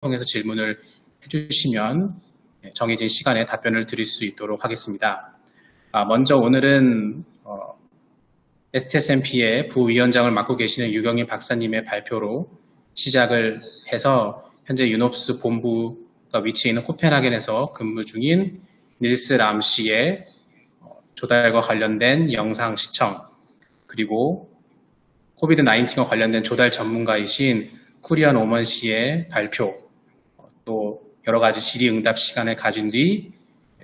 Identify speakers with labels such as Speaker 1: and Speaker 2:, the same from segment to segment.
Speaker 1: 통해서 질문을 해주시면 정해진 시간에 답변을 드릴 수 있도록 하겠습니다. 먼저 오늘은 STS&P의 부위원장을 맡고 계시는 유경임 박사님의 발표로 시작을 해서 현재 유놉스 본부가 위치해 있는 코펜하겐에서 근무 중인 닐스 람 씨의 조달과 관련된 영상 시청, 그리고 코비드-19과 관련된 조달 전문가이신 쿠리안 오먼 씨의 발표, 또 여러 가지 질의응답 시간을 가진 뒤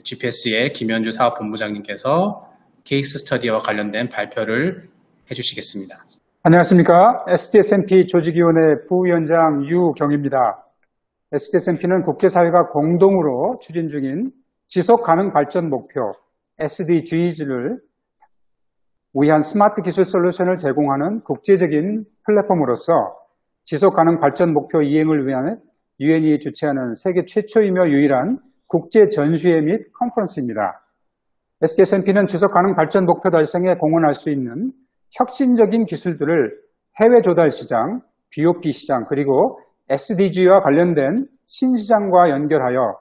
Speaker 1: GPS의 김현주 사업본부장님께서 케이스 스터디와 관련된 발표를 해주시겠습니다.
Speaker 2: 안녕하십니까. STS&P 조직위원회 부위원장 유경입니다. STS&P는 국제사회가 공동으로 추진 중인 지속가능 발전 목표 SDGs를 위한 스마트 기술 솔루션을 제공하는 국제적인 플랫폼으로서 지속가능 발전 목표 이행을 위한 유엔이 주최하는 세계 최초이며 유일한 국제 전시회 및 컨퍼런스입니다. STS&P는 지속가능 발전 목표 달성에 공헌할 수 있는 혁신적인 기술들을 해외 조달 시장, BOP 시장, 그리고 SDG와 관련된 신시장과 연결하여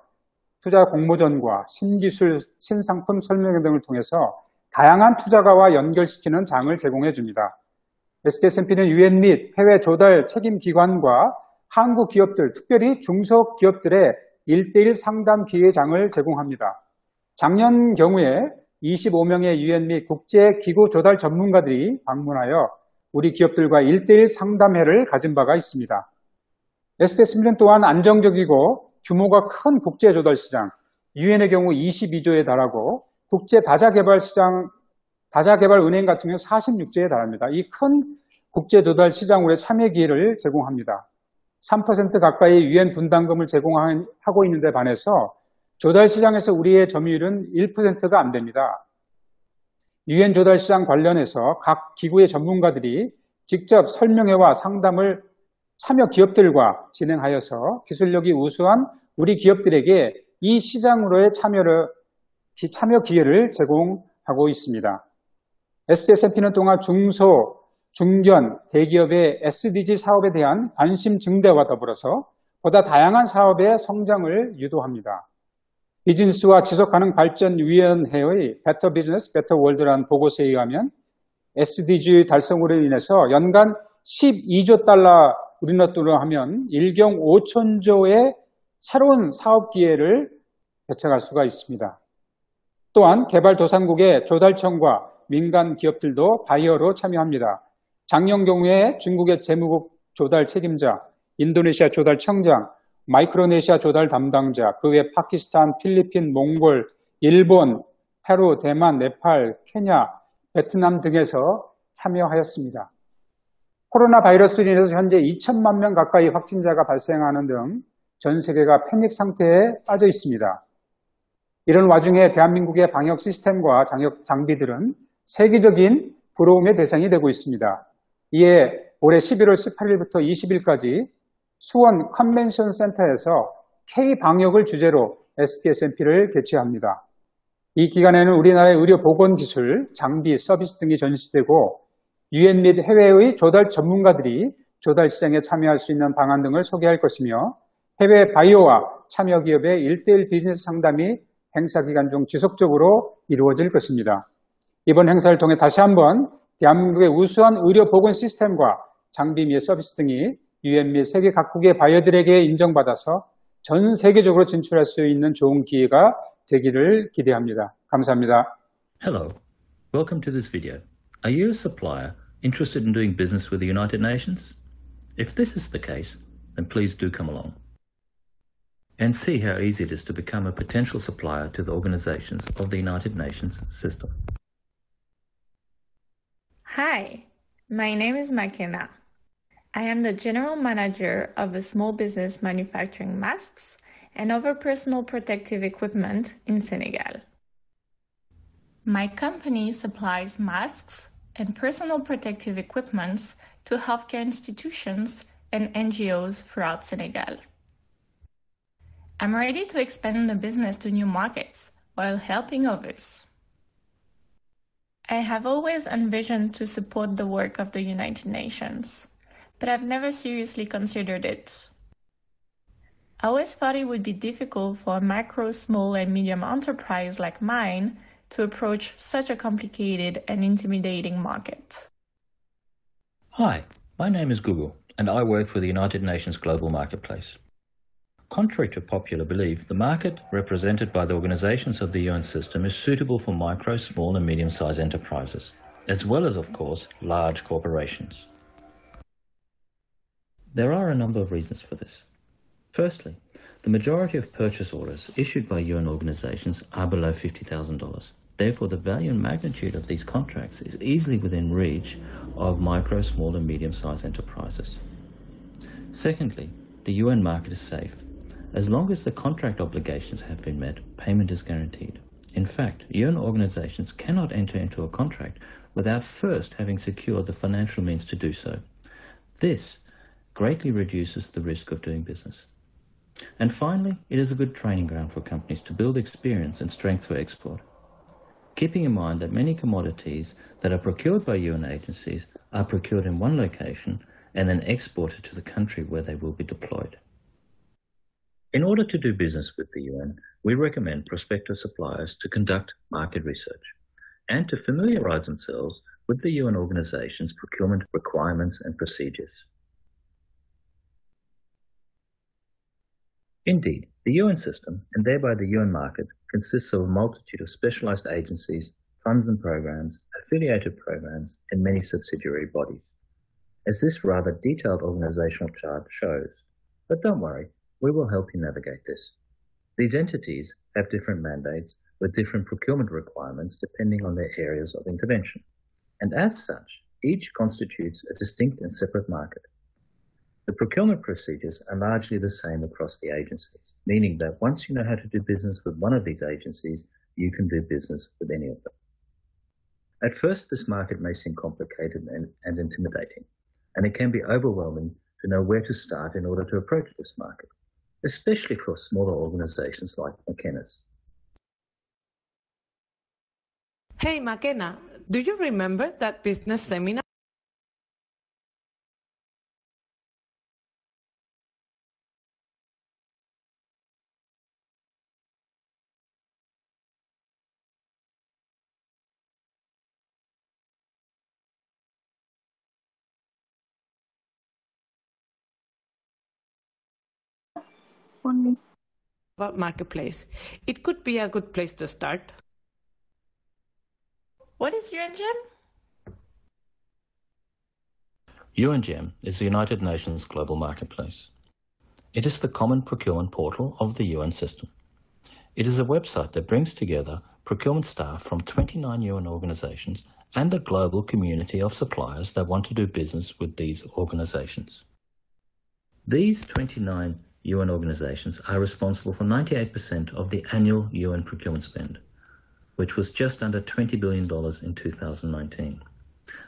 Speaker 2: 투자 공모전과 신기술, 신상품 설명회 등을 통해서 다양한 투자가와 연결시키는 장을 제공해 줍니다. STS&P는 유엔 및 해외 조달 책임 기관과 한국 기업들, 특별히 중소기업들의 1:1 상담 기회장을 제공합니다. 작년 경우에 25명의 유엔 및 국제기구 조달 전문가들이 방문하여 우리 기업들과 1:1 상담회를 가진 바가 있습니다. STS&P는 또한 안정적이고 규모가 큰 국제 조달 시장, 유엔의 경우 22조에 달하고 국제 다자개발 시장, 다자개발 은행 같은 경우 46조에 달합니다. 이 큰 국제 조달 시장으로의 참여 기회를 제공합니다. 3% 가까이 유엔 분담금을 제공하고 있는데 반해서 조달 시장에서 우리의 점유율은 1%가 안 됩니다. 유엔 조달 시장 관련해서 각 기구의 전문가들이 직접 설명회와 상담을 참여 기업들과 진행하여서 기술력이 우수한 우리 기업들에게 이 시장으로의 참여 기회를 제공하고 있습니다. STS&P는 또한 중소, 중견, 대기업의 SDG 사업에 대한 관심 증대와 더불어서 보다 다양한 사업의 성장을 유도합니다. 비즈니스와 지속가능 발전위원회의 Better Business, Better World라는 보고서에 의하면 SDG 달성으로 인해서 연간 12조 달러 우리나라 돈으로 하면 1경 5천조의 새로운 사업 기회를 개척할 수가 있습니다. 또한 개발도상국의 조달청과 민간 기업들도 바이어로 참여합니다. 작년 경우에 중국의 재무국 조달 책임자, 인도네시아 조달청장, 마이크로네시아 조달 담당자, 그 외 파키스탄, 필리핀, 몽골, 일본, 페루, 대만, 네팔, 케냐, 베트남 등에서 참여하였습니다. 코로나 바이러스로 인해서 현재 2천만 명 가까이 확진자가 발생하는 등 전 세계가 패닉 상태에 빠져 있습니다. 이런 와중에 대한민국의 방역 시스템과 장비들은 세계적인 부러움의 대상이 되고 있습니다. 이에 올해 11월 18일부터 20일까지 수원 컨벤션 센터에서 K-방역을 주제로 STS&P를 개최합니다. 이 기간에는 우리나라의 의료 보건기술, 장비, 서비스 등이 전시되고 유엔 및 해외의 조달 전문가들이 조달 시장에 참여할 수 있는 방안 등을 소개할 것이며 해외 바이오와 참여 기업의 1:1 비즈니스 상담이 행사 기간 중 지속적으로 이루어질 것입니다. 이번 행사를 통해 다시 한번 대한민국의 우수한 의료 보건 시스템과 장비 및 서비스 등이 유엔 및 세계 각국의 바이어들에게 인정받아서 전 세계적으로 진출할 수 있는 좋은 기회가 되기를 기대합니다. 감사합니다.
Speaker 3: Hello, welcome to this video. Are you a supplier interested in doing business with the United Nations? If this is the case, then please do come along and see how easy it is to become a potential supplier to the organizations of the United Nations system.
Speaker 4: Hi, my name is Makena. I am the general manager of a small business manufacturing masks and other personal protective equipment in Senegal. My company supplies masks and personal protective equipment to healthcare institutions and NGOs throughout Senegal. I'm ready to expand the business to new markets while helping others. I have always envisioned to support the work of the United Nations, but I've never seriously considered it. I always thought it would be difficult for a micro, small, and medium enterprise like mine to approach such a complicated and intimidating market.
Speaker 3: Hi, my name is Google, and I work for the United Nations Global Marketplace. Contrary to popular belief, the market represented by the organizations of the UN system is suitable for micro, small, and medium-sized enterprises, as well as, of course, large corporations. There are a number of reasons for this. Firstly, the majority of purchase orders issued by UN organizations are below $50,000. Therefore, the value and magnitude of these contracts is easily within reach of micro, small, and medium-sized enterprises. Secondly, the UN market is safe. As long as the contract obligations have been met, payment is guaranteed. In fact, UN organizations cannot enter into a contract without first having secured the financial means to do so. This greatly reduces the risk of doing business. And finally, it is a good training ground for companies to build experience and strength for export. Keeping in mind that many commodities that are procured by UN agencies are procured in one location and then exported to the country where they will be deployed. In order to do business with the UN, we recommend prospective suppliers to conduct market research and to familiarize themselves with the UN organization's procurement requirements and procedures. Indeed, the UN system, and thereby the UN market, consists of a multitude of specialized agencies, funds and programs, affiliated programs, and many subsidiary bodies, as this rather detailed organizational chart shows. But don't worry, we will help you navigate this. These entities have different mandates with different procurement requirements depending on their areas of intervention, and as such, each constitutes a distinct and separate market. The procurement procedures are largely the same across the agencies, meaning that once you know how to do business with one of these agencies, you can do business with any of them. At first, this market may seem complicated and intimidating, and it can be overwhelming to know where to start in order to approach this market, especially for smaller organizations like McKenna's.
Speaker 5: Hey, McKenna, do you remember that business seminar? About Marketplace. It could be a good place to start.
Speaker 4: What is UNGEM?
Speaker 3: UNGEM is the United Nations Global Marketplace. It is the common procurement portal of the UN system. It is a website that brings together procurement staff from 29 UN organizations and the global community of suppliers that want to do business with these organizations. These 29 UN organizations are responsible for 98% of the annual UN procurement spend, which was just under $20 billion in 2019.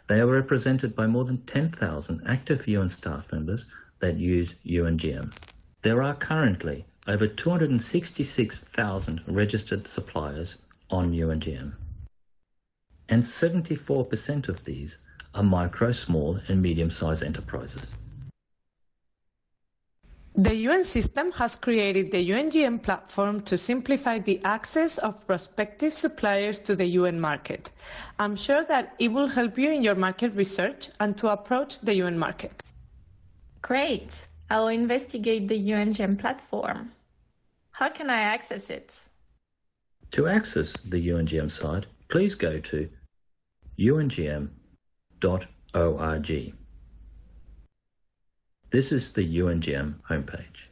Speaker 3: They are represented by more than 10,000 active UN staff members that use UNGM. There are currently over 266,000 registered suppliers on UNGM, and 74% of these are micro, small, and medium-sized enterprises.
Speaker 5: The UN system has created the UNGM platform to simplify the access of prospective suppliers to the UN market. I'm sure that it will help you in your market research and to approach the UN market.
Speaker 4: Great! I'll investigate the UNGEM platform. How can I access it?
Speaker 3: To access the UNGM site, please go to ungm.org. This is the UNGM homepage.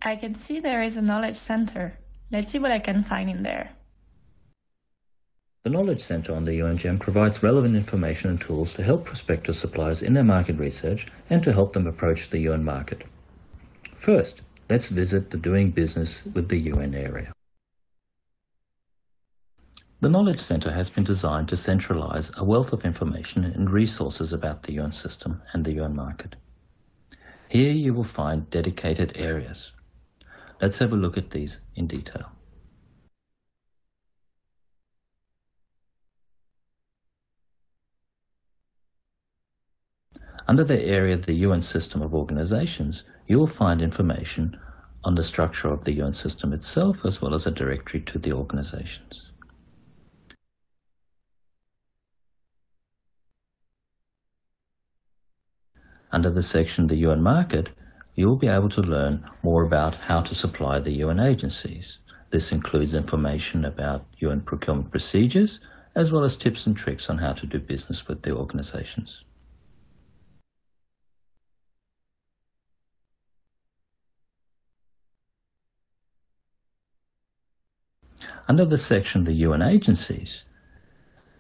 Speaker 4: I can see there is a knowledge center. Let's see what I can find in there.
Speaker 3: The Knowledge Center on the UNGM provides relevant information and tools to help prospective suppliers in their market research and to help them approach the UN market. First, let's visit the Doing Business with the UN area. The Knowledge Center has been designed to centralize a wealth of information and resources about the UN system and the UN market. Here you will find dedicated areas. Let's have a look at these in detail. Under the area of the UN system of organizations, you will find information on the structure of the UN system itself, as well as a directory to the organizations. Under the section The UN Market, you will be able to learn more about how to supply the UN agencies. This includes information about UN procurement procedures, as well as tips and tricks on how to do business with the organizations. Under the section The UN Agencies,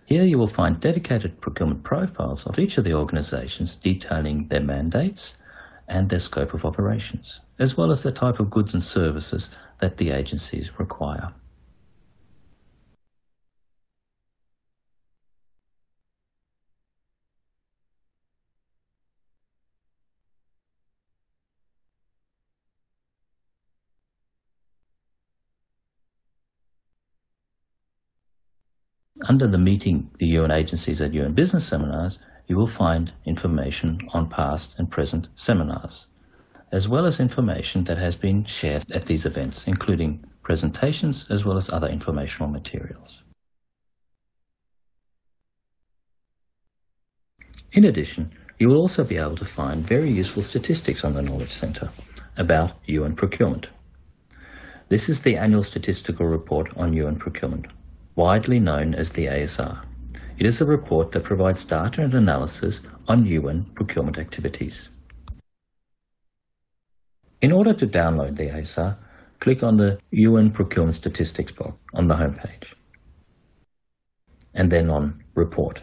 Speaker 3: here you will find dedicated procurement profiles of each of the organizations detailing their mandates and their scope of operations, as well as the type of goods and services that the agencies require. Under the Meeting the UN Agencies at UN Business Seminars, you will find information on past and present seminars, as well as information that has been shared at these events, including presentations as well as other informational materials. In addition, you will also be able to find very useful statistics on the Knowledge Centre about UN procurement. This is the annual statistical report on UN procurement, widely known as the ASR. It is a report that provides data and analysis on UN procurement activities. In order to download the ASR, click on the UN Procurement Statistics box on the homepage, and then on Report.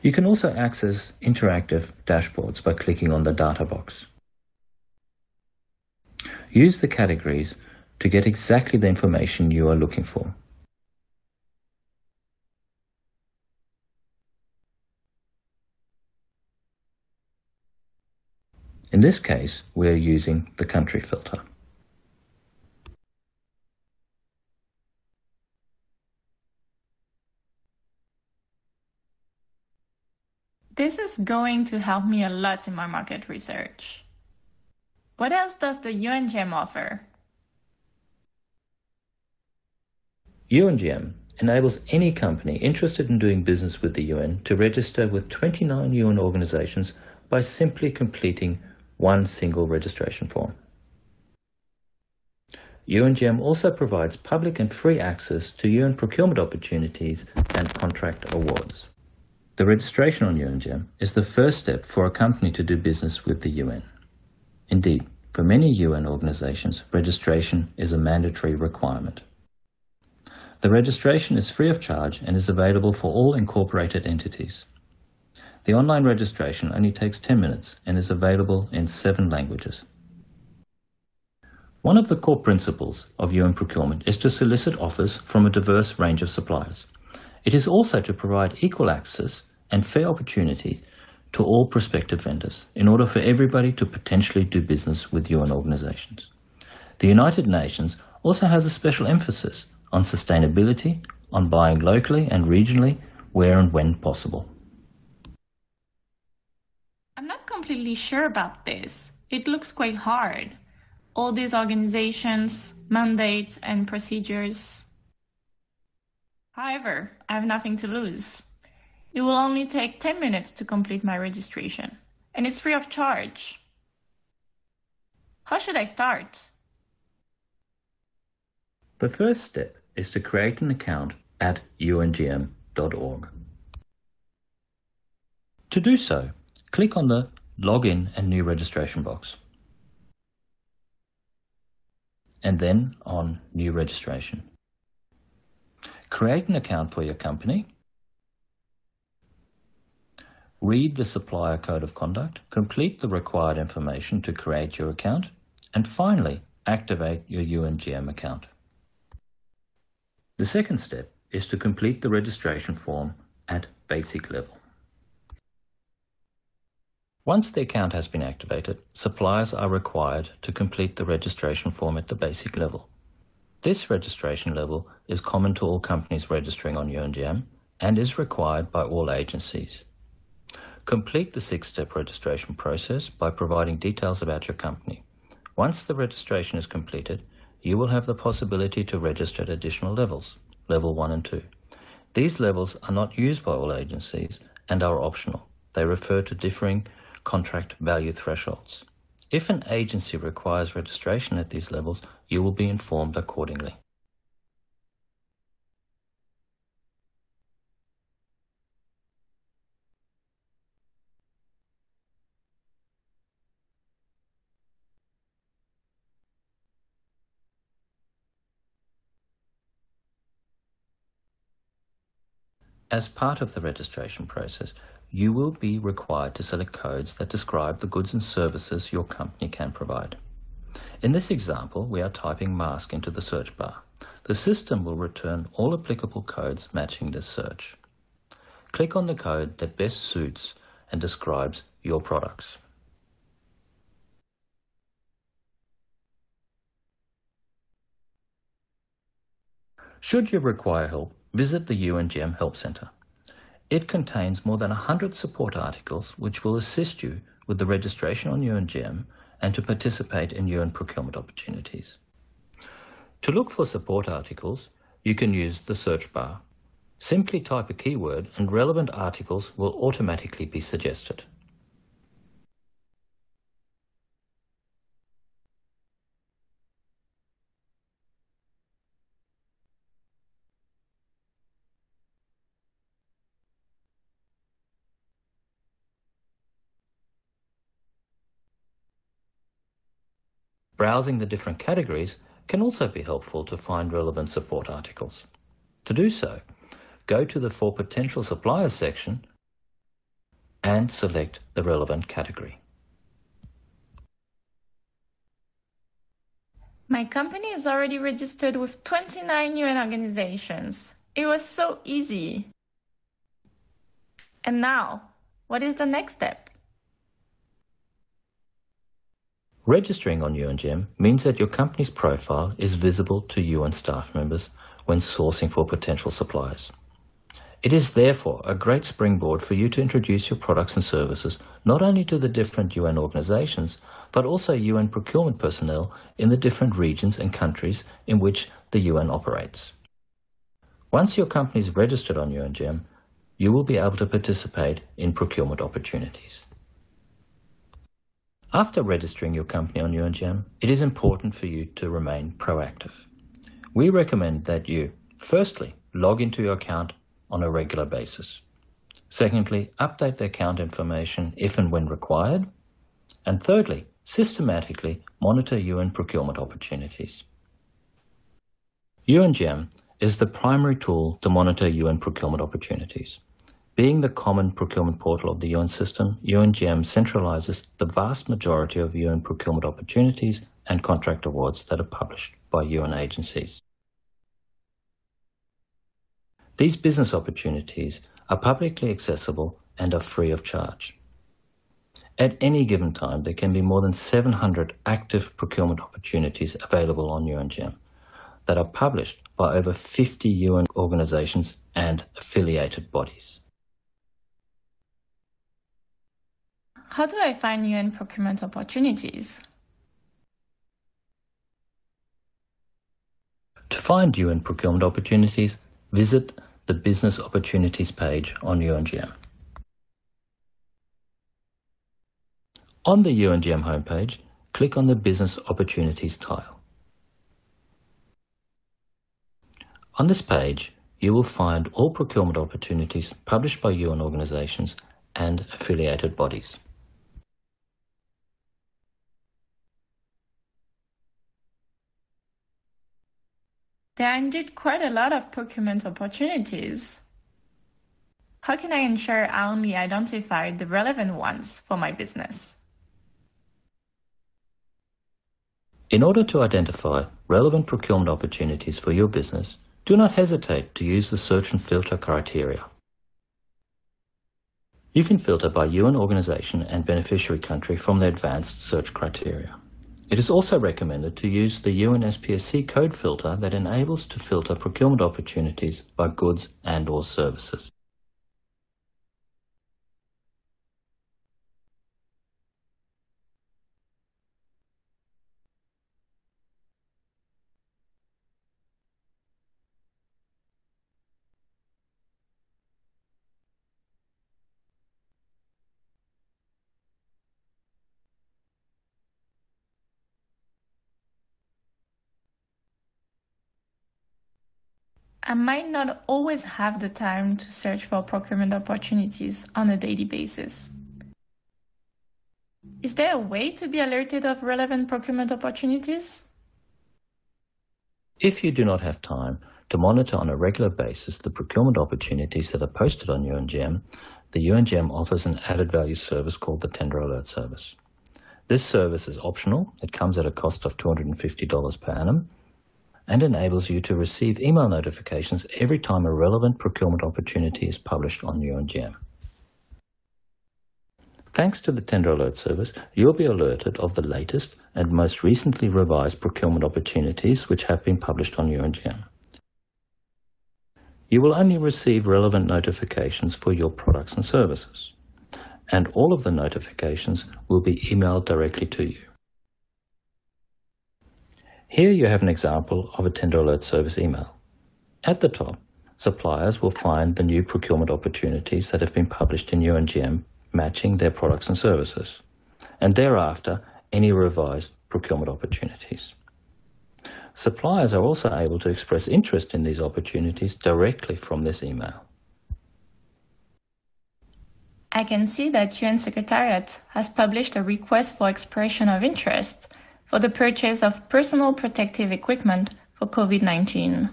Speaker 3: You can also access interactive dashboards by clicking on the data box. Use the categories to get exactly the information you are looking for. In this case, we are using the country filter.
Speaker 4: This is going to help me a lot in my market research. What else does the UNGM offer?
Speaker 3: UNGM enables any company interested in doing business with the UN to register with 29 UN organizations by simply completing one single registration form. UNGM also provides public and free access to UN procurement opportunities and contract awards. The registration on UNGM is the first step for a company to do business with the UN. Indeed, for many UN organizations, registration is a mandatory requirement. The registration is free of charge and is available for all incorporated entities. The online registration only takes 10 minutes and is available in 7 languages. One of the core principles of UN procurement is to solicit offers from a diverse range of suppliers. It is also to provide equal access and fair opportunities to all prospective vendors in order for everybody to potentially do business with UN organizations. The United Nations also has a special emphasis on sustainability, on buying locally and regionally, where and when possible.
Speaker 4: I'm not completely sure about this. It looks quite hard. All these organizations, mandates, and procedures. However, I have nothing to lose. It will only take 10 minutes to complete my registration, and it's free of charge. How should I start?
Speaker 3: The first step is to create an account at ungm.org. To do so, click on the Login and New Registration box, and then on New Registration. Create an account for your company. Read the Supplier Code of Conduct, complete the required information to create your account, and finally, activate your UNGM account. The second step is to complete the registration form at basic level. Once the account has been activated, suppliers are required to complete the registration form at the basic level. This registration level is common to all companies registering on UNGM and is required by all agencies. Complete the 6-step registration process by providing details about your company. Once the registration is completed, you will have the possibility to register at additional levels, level 1 and 2. These levels are not used by all agencies and are optional. They refer to differing contract value thresholds. If an agency requires registration at these levels, you will be informed accordingly. As part of the registration process, you will be required to select codes that describe the goods and services your company can provide. In this example, we are typing mask into the search bar. The system will return all applicable codes matching this search. Click on the code that best suits and describes your products. Should you require help, visit the UNGM Help Center. It contains more than 100 support articles which will assist you with the registration on UNGM and to participate in UN procurement opportunities. To look for support articles, you can use the search bar. Simply type a keyword and relevant articles will automatically be suggested. Browsing the different categories can also be helpful to find relevant support articles. To do so, go to the For Potential Suppliers section and select the relevant category.
Speaker 4: My company is already registered with 29 UN organizations. It was so easy. And now, what is the next step?
Speaker 3: Registering on UNGM means that your company's profile is visible to UN staff members when sourcing for potential suppliers. It is therefore a great springboard for you to introduce your products and services not only to the different UN organizations, but also UN procurement personnel in the different regions and countries in which the UN operates. Once your company is registered on UNGM, you will be able to participate in procurement opportunities. After registering your company on UNGM, it is important for you to remain proactive. We recommend that you, firstly, log into your account on a regular basis. Secondly, update the account information if and when required. And thirdly, systematically monitor UN procurement opportunities. UNGM is the primary tool to monitor UN procurement opportunities. Being the common procurement portal of the UN system, UNGM centralizes the vast majority of UN procurement opportunities and contract awards that are published by UN agencies. These business opportunities are publicly accessible and are free of charge. At any given time, there can be more than 700 active procurement opportunities available on UNGM that are published by over 50 UN organizations and affiliated bodies.
Speaker 4: How do I find UN procurement opportunities?
Speaker 3: To find UN procurement opportunities, visit the Business Opportunities page on UNGM. On the UNGM homepage, click on the Business Opportunities tile. On this page, you will find all procurement opportunities published by UN organizations and affiliated bodies.
Speaker 4: There are indeed quite a lot of procurement opportunities. How can I ensure I only identify the relevant ones for my business?
Speaker 3: In order to identify relevant procurement opportunities for your business, do not hesitate to use the search and filter criteria. You can filter by UN organization and beneficiary country from the advanced search criteria. It is also recommended to use the UN SPSC code filter that enables to filter procurement opportunities by goods and/or services.
Speaker 4: I might not always have the time to search for procurement opportunities on a daily basis. Is there a way to be alerted of relevant procurement opportunities?
Speaker 3: If you do not have time to monitor on a regular basis the procurement opportunities that are posted on UNGM, the UNGM offers an added value service called the Tender Alert Service. This service is optional. It comes at a cost of $250 per annum and enables you to receive email notifications every time a relevant procurement opportunity is published on UNGM. Thanks to the Tender Alert Service, you'll be alerted of the latest and most recently revised procurement opportunities which have been published on UNGM. You will only receive relevant notifications for your products and services, and all of the notifications will be emailed directly to you. Here you have an example of a Tender Alert Service email. At the top, suppliers will find the new procurement opportunities that have been published in UNGM matching their products and services, and thereafter any revised procurement opportunities. Suppliers are also able to express interest in these opportunities directly from this email.
Speaker 4: I can see that UN Secretariat has published a request for expression of interest for the purchase of personal protective equipment for COVID-19.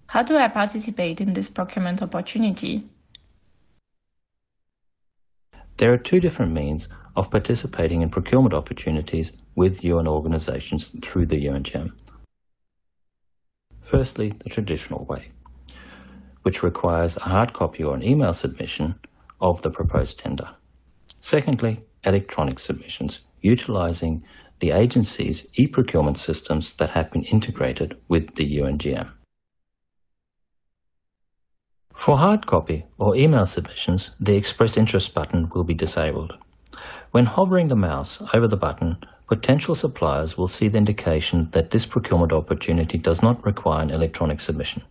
Speaker 4: How do I participate in this procurement opportunity?
Speaker 3: There are two different means of participating in procurement opportunities with UN organizations through the UNGM. Firstly, the traditional way, which requires a hard copy or an email submission of the proposed tender. Secondly, electronic submissions, utilizing the agency's e-procurement systems that have been integrated with the UNGM. For hard copy or email submissions, the Express Interest button will be disabled. When hovering the mouse over the button, potential suppliers will see the indication that this procurement opportunity does not require an electronic submission.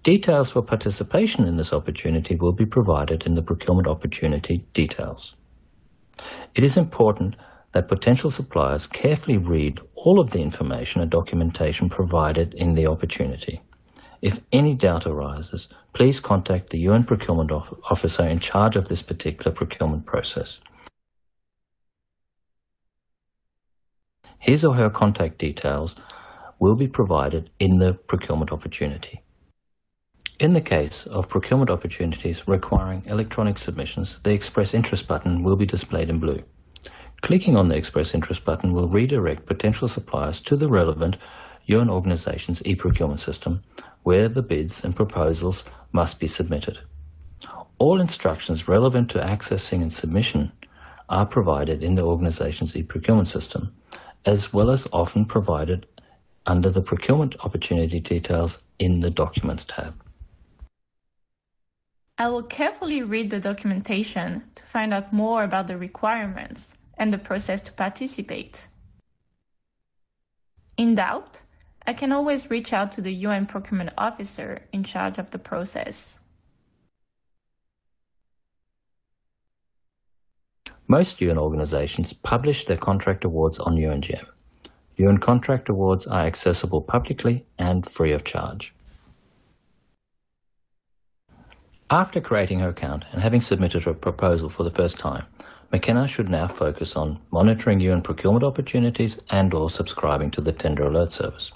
Speaker 3: Details for participation in this opportunity will be provided in the procurement opportunity details. It is important that potential suppliers carefully read all of the information and documentation provided in the opportunity. If any doubt arises, please contact the UN procurement officer in charge of this particular procurement process. His or her contact details will be provided in the procurement opportunity. In the case of procurement opportunities requiring electronic submissions, the Express Interest button will be displayed in blue. Clicking on the Express Interest button will redirect potential suppliers to the relevant UN organization's e-procurement system, where the bids and proposals must be submitted. All instructions relevant to accessing and submission are provided in the organization's e-procurement system, as well as often provided under the procurement opportunity details in the Documents tab.
Speaker 4: I will carefully read the documentation to find out more about the requirements and the process to participate. In doubt, I can always reach out to the UN procurement officer in charge of the process.
Speaker 3: Most UN organizations publish their contract awards on UNGM. UN contract awards are accessible publicly and free of charge. After creating her account and having submitted her proposal for the first time, McKenna should now focus on monitoring UN procurement opportunities and/or subscribing to the Tender Alert Service.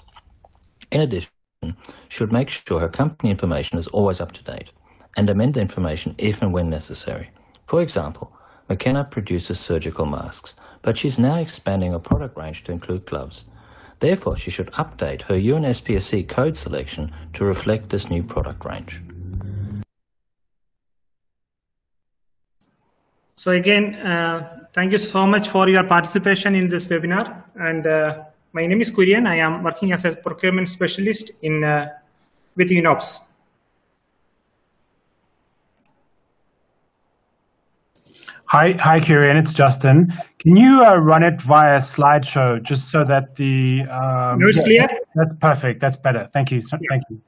Speaker 3: In addition, she should make sure her company information is always up to date and amend the information if and when necessary. For example, McKenna produces surgical masks, but she's now expanding her product range to include gloves. Therefore, she should update her UN SPSC code selection to reflect this new product range.
Speaker 6: So again, thank you so much for your participation in this webinar. And my name is Kurian. I am working as a procurement specialist with UNOPS.
Speaker 7: Hi, Kurian, it's Justin. Can you run it via slideshow just so that the...
Speaker 6: Now it's clear?
Speaker 7: That's perfect. That's better. Thank you. Thank you.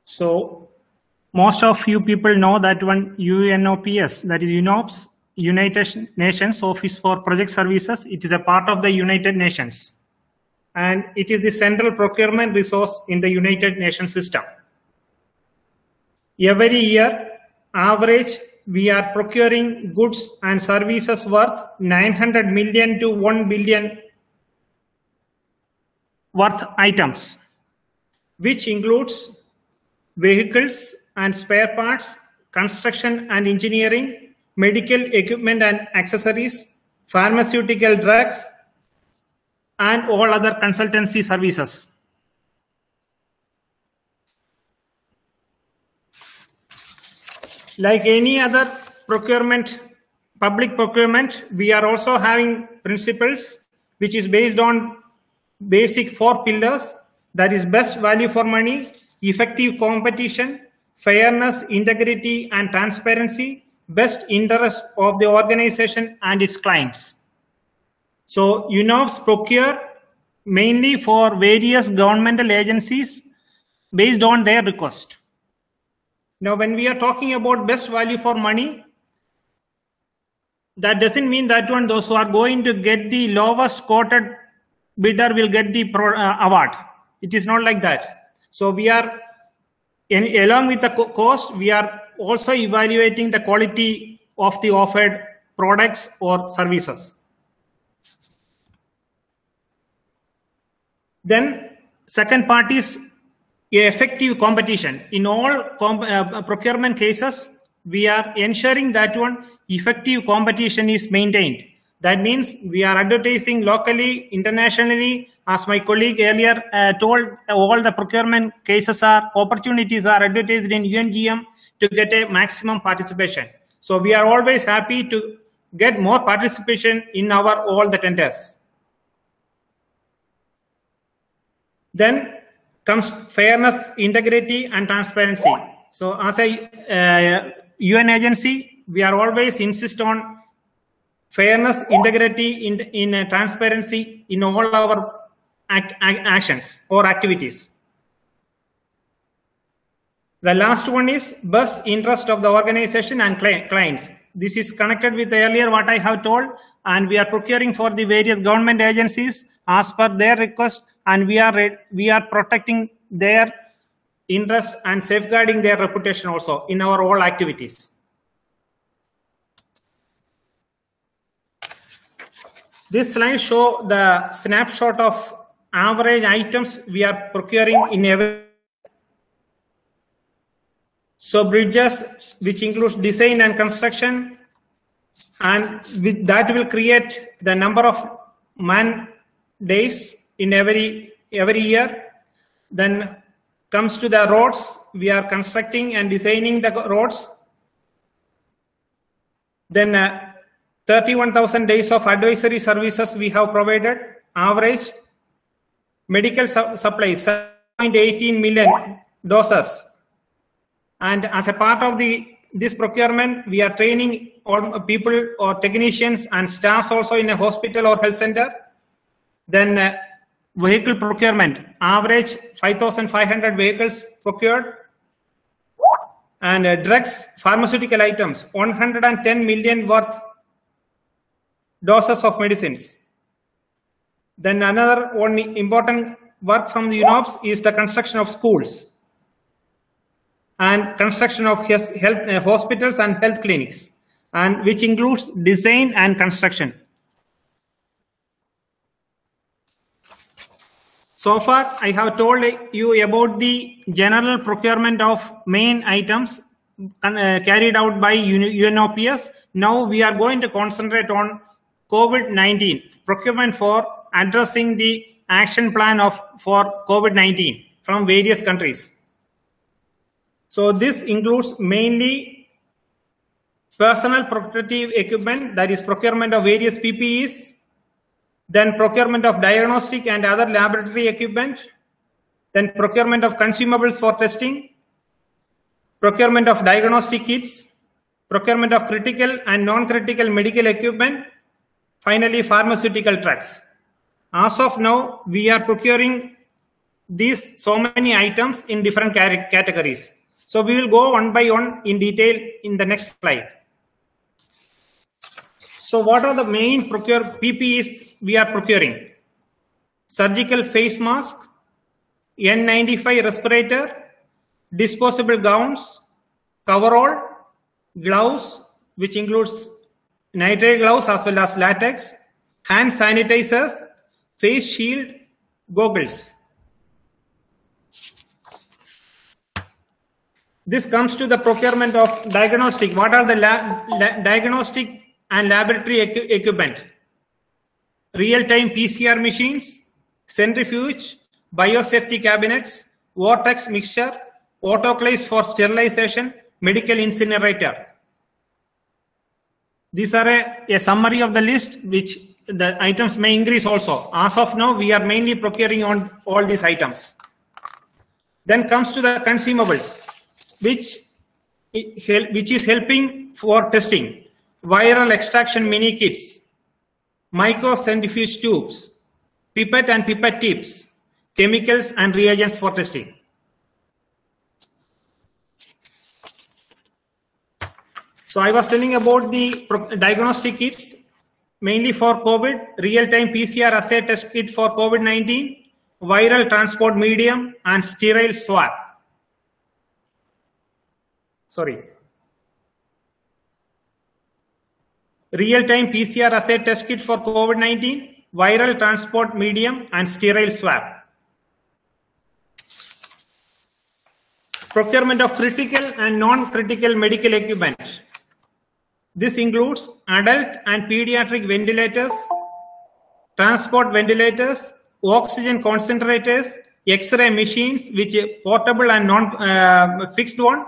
Speaker 6: So most of you people know that one UNOPS, that is UNOPS, United Nations Office for Project Services. It is a part of the United Nations. And it is the central procurement resource in the United Nations system. Every year, average, we are procuring goods and services worth 900 million to 1 billion worth items, which includes vehicles and spare parts, construction and engineering, medical equipment and accessories, pharmaceutical drugs, and all other consultancy services. Like any other procurement, public procurement, we are also having principles which is based on basic 4 pillars, that is best value for money, effective competition, fairness, integrity and transparency, best interest of the organization and its clients. So UNOPS procure mainly for various governmental agencies based on their request. Now, when we are talking about best value for money, that doesn't mean that one those who are going to get the lowest quoted bidder will get the award. It is not like that. So we are, along with the cost, we are also evaluating the quality of the offered products or services. Then second part is effective competition. In all procurement cases, we are ensuring that one effective competition is maintained. That means we are advertising locally, internationally. As my colleague earlier told, all the procurement cases opportunities are advertised in UNGM to get a maximum participation. So we are always happy to get more participation in all the tenders. Then comes fairness, integrity and transparency. So as a UN agency, we are always insist on fairness, integrity, in transparency in all our actions or activities. The last one is best interest of the organization and clients. This is connected with earlier what I have told, and we are procuring for the various government agencies as per their request, and we are protecting their interest and safeguarding their reputation also in our all activities. This slide shows the snapshot of average items we are procuring in every. So bridges, which includes design and construction, and with that will create the number of man days in every year. Then comes to the roads, we are constructing and designing the roads. Then 31,000 days of advisory services we have provided, average. Medical supplies, 7.18 million doses. And as a part of this procurement, we are training all people or technicians and staffs also in a hospital or health center. Then vehicle procurement, average 5,500 vehicles procured. And drugs, pharmaceutical items, 110 million worth doses of medicines. Then another one important work from the UNOPS is the construction of schools and construction of health hospitals and health clinics, and which includes design and construction. So far, I have told you about the general procurement of main items carried out by UNOPS. Now we are going to concentrate on COVID-19 procurement for addressing the action plan for COVID-19 from various countries. So this includes mainly personal protective equipment, that is procurement of various PPEs, then procurement of diagnostic and other laboratory equipment, then procurement of consumables for testing, procurement of diagnostic kits, procurement of critical and non-critical medical equipment, finally pharmaceutical drugs. As of now, we are procuring these so many items in different categories. So we will go one by one in detail in the next slide. So what are the main PPEs we are procuring? Surgical face mask, N95 respirator, disposable gowns, coverall, gloves, which includes nitrile gloves as well as latex, hand sanitizers, face shield, goggles. This comes to the procurement of diagnostic. What are the diagnostic and laboratory equipment? Real-time PCR machines, centrifuge, biosafety cabinets, vortex mixture, autoclaves for sterilization, medical incinerator. These are a summary of the list, which the items may increase also. As of now, we are mainly procuring on all these items. Then comes to the consumables, which is helping for testing. Viral extraction mini kits, microcentrifuge tubes, pipette and pipette tips, chemicals and reagents for testing. So I was telling about the diagnostic kits, mainly for COVID, real-time PCR assay test kit for COVID-19, viral transport medium, and sterile swab. Real-time PCR assay test kit for COVID-19, viral transport medium, and sterile swab. Procurement of critical and non-critical medical equipment. This includes adult and pediatric ventilators, transport ventilators, oxygen concentrators, X-ray machines, which are portable and non-fixed one,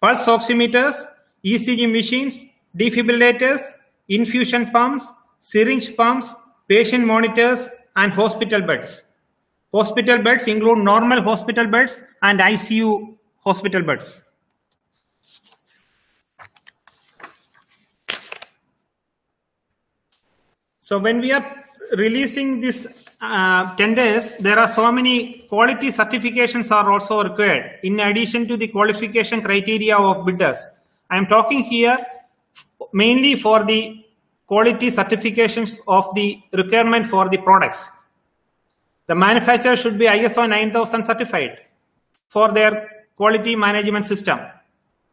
Speaker 6: pulse oximeters, ECG machines, defibrillators, infusion pumps, syringe pumps, patient monitors, and hospital beds. Hospital beds include normal hospital beds and ICU hospital beds. So when we are releasing these tenders, there are so many quality certifications are also required in addition to the qualification criteria of bidders. I am talking here mainly for the quality certifications of the requirement for the products. The manufacturer should be ISO 9000 certified for their quality management system,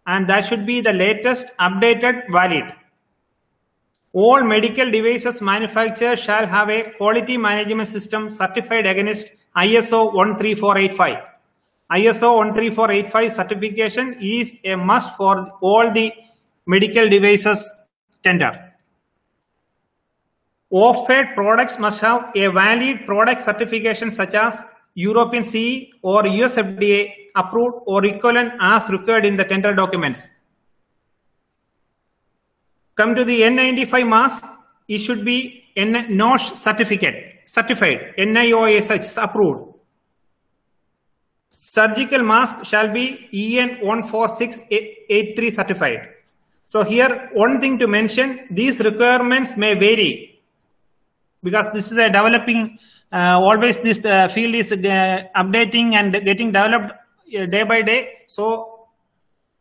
Speaker 6: and that should be the latest, updated, valid. All medical devices manufacturers shall have a quality management system certified against ISO 13485. ISO 13485 certification is a must for all the medical devices tender. Offered products must have a valid product certification such as European CE or US FDA approved or equivalent as required in the tender documents. Come to the N95 mask, it should be NOSH certified, NIOSH approved. Surgical mask shall be EN 14683 certified. So here, one thing to mention, these requirements may vary because this is a developing, always this field is updating and getting developed day by day. So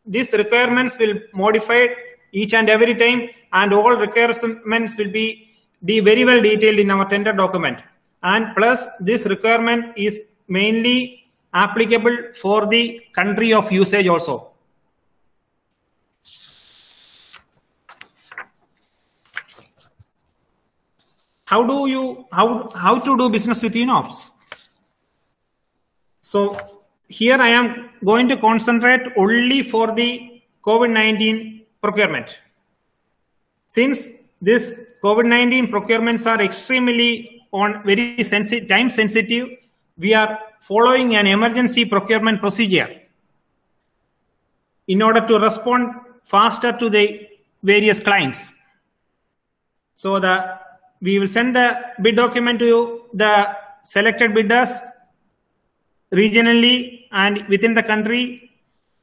Speaker 6: these requirements will modify each and every time, and all requirements will be very well detailed in our tender document. And plus, this requirement is mainly applicable for the country of usage also. How to do business with UNOPS? So here I am going to concentrate only for the COVID-19 procurement. Since this COVID-19 procurements are extremely very time sensitive, we are following an emergency procurement procedure in order to respond faster to the various clients. So we will send the bid document to the selected bidders regionally and within the country.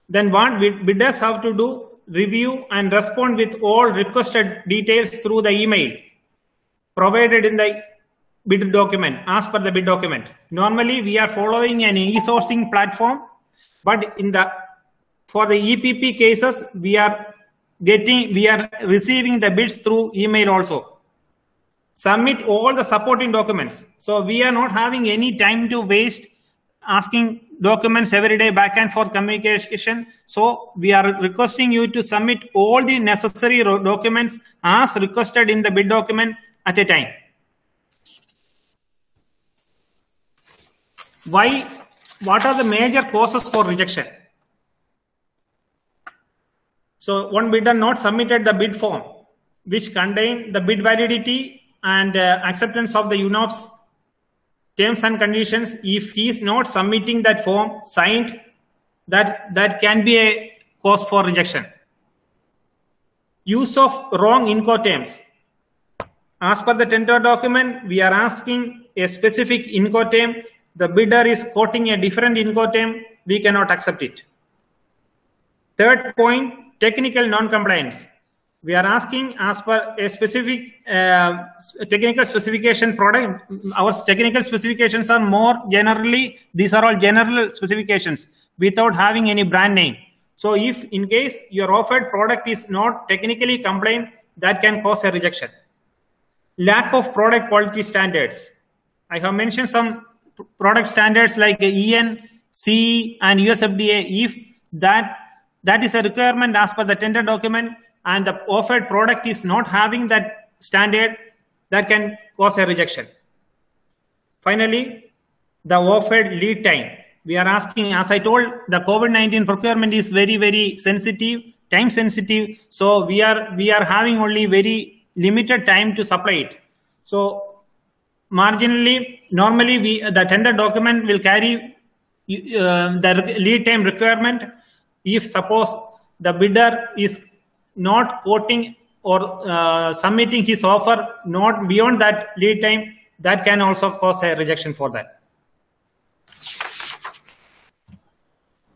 Speaker 6: Then what bidders have to do, review and respond with all requested details through the email provided in the bid document, as per the bid document. Normally we are following an e-sourcing platform, but for the EPP cases, we are receiving the bids through email also. Submit all the supporting documents. So we are not having any time to waste asking documents every day, back and forth communication. So we are requesting you to submit all the necessary documents as requested in the bid document at a time. What are the major causes for rejection? So one bidder not submitted the bid form, which contain the bid validity and acceptance of the UNOPS terms and conditions. If he is not submitting that form signed, that can be a cause for rejection. Use of wrong Incoterms. As per the tender document, we are asking a specific Incoterm. The bidder is quoting a different Incoterm. We cannot accept it. Third point, technical non-compliance. We are asking as per a specific technical specification product. Our technical specifications are more generally, these are all general specifications without having any brand name. So if in case your offered product is not technically compliant, that can cause a rejection. Lack of product quality standards. I have mentioned some product standards like EN, CE and US FDA. If that is a requirement as per the tender document and the offered product is not having that standard, that can cause a rejection. Finally, the offered lead time. We are asking, as I told, the COVID-19 procurement is very, very sensitive, time sensitive. So we are having only very limited time to supply it. So marginally, normally the tender document will carry the lead time requirement. If suppose the bidder is not quoting or submitting his offer not beyond that lead time, that can also cause a rejection for that.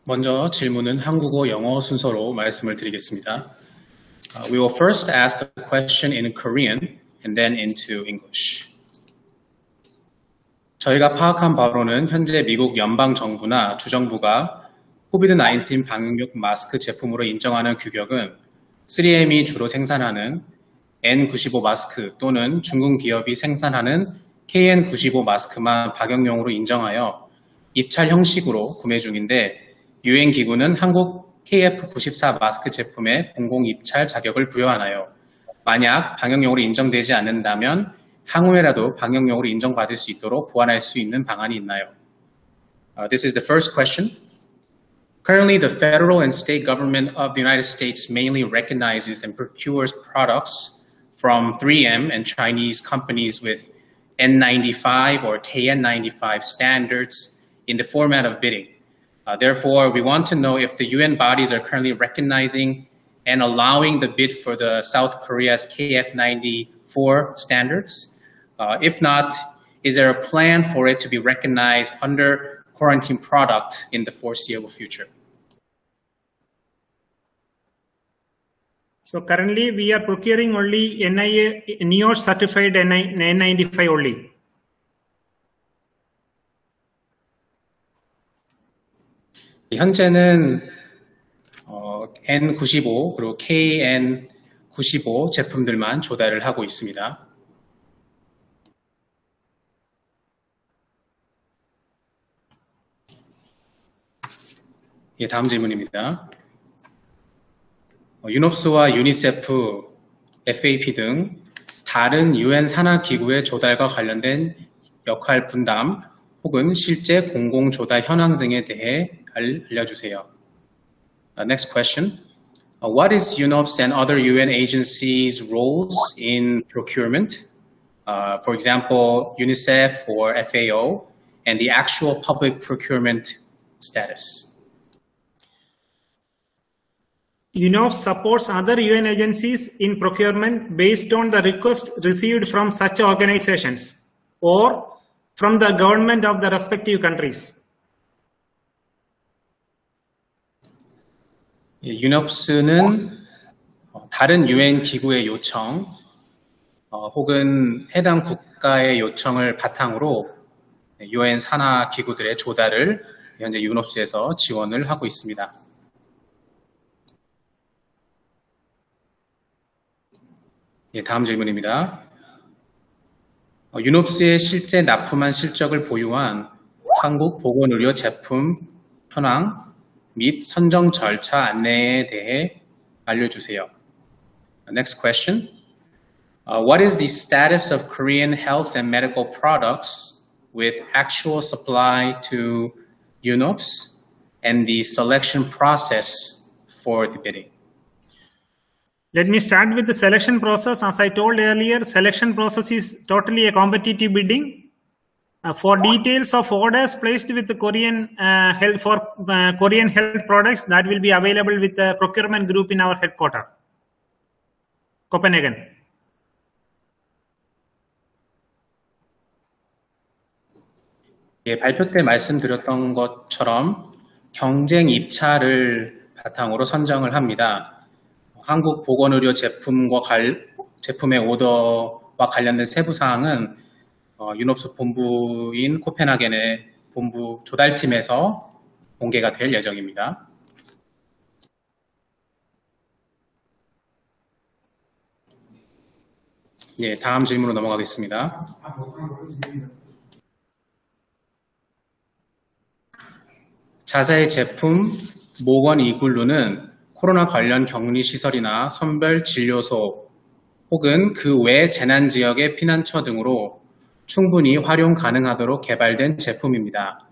Speaker 1: 먼저 질문은 한국어, 영어 순서로 말씀을 드리겠습니다. We will first ask the question in Korean and then into English. 저희가 파악한 바로는 현재 미국 연방정부나 주정부가 코비드-19 방역용 마스크 제품으로 인정하는 규격은 3M이 주로 생산하는 N95 마스크 또는 중국 기업이 생산하는 KN95 마스크만 방역용으로 인정하여 입찰 형식으로 구매 중인데 유엔기구는 한국 KF94 마스크 제품의 공공 입찰 자격을 부여하나요? 만약 방역용으로 인정되지 않는다면 향후에라도 방역용으로 인정받을 수 있도록 보완할 수 있는 방안이 있나요? This is the first question. Currently, the federal and state government of the United States mainly recognizes and procures products from 3M and Chinese companies with N95 or KN95 standards in the format of bidding. Therefore, we want to know if the UN bodies are currently recognizing and allowing the bid for the South Korea's KF94 standards. If not, is there a plan for it to be recognized under quarantine product in the foreseeable future?
Speaker 6: So currently we are procuring only NIOSH certified N95 only.
Speaker 1: 현재는 N95 그리고 KN95 제품들만 조달을 하고 있습니다. 예, 다음 질문입니다. 유놉스와 유니세프, FAP 등 다른 UN 산하 기구의 조달과 관련된 역할 분담 혹은 실제 공공 조달 현황 등에 대해 알려주세요. Next question. What is UNOPS and other UN agencies' roles in procurement? For example, UNICEF or FAO, and the actual public procurement status.
Speaker 6: UNOPS supports other UN agencies in procurement based on the request received from such organizations or from the government of the respective countries.
Speaker 1: UNOPS는 다른 UN 기구의 요청 혹은 해당 국가의 요청을 바탕으로 UN 산하 기구들의 조달을 현재 UNOPS에서 지원을 하고 있습니다. 다음 질문입니다. UNOPS의 실제 납품한 실적을 보유한 한국 보건의료 제품 현황 및 선정 절차 안내에 대해 알려주세요. Next question. What is the status of Korean health and medical products with actual supply to UNOPS and the selection process for the bidding?
Speaker 6: Let me start with the selection process. As I told earlier, selection process is totally a competitive bidding. For details of orders placed with the Korean health products, that will be available with the procurement group in our headquarters, Copenhagen.
Speaker 1: 발표 때 말씀드렸던 것처럼 경쟁 입찰을 바탕으로 선정을 합니다. 한국 보건의료 제품의 오더와 관련된 세부 사항은 유놉스 본부인 코펜하겐의 본부 조달팀에서 공개가 될 예정입니다. 다음 질문으로 넘어가겠습니다. 자사의 제품 모건 이글루는 코로나 관련 격리시설이나 선별진료소 혹은 그 외 재난지역의 피난처 등으로 충분히 활용 가능하도록 개발된 제품입니다.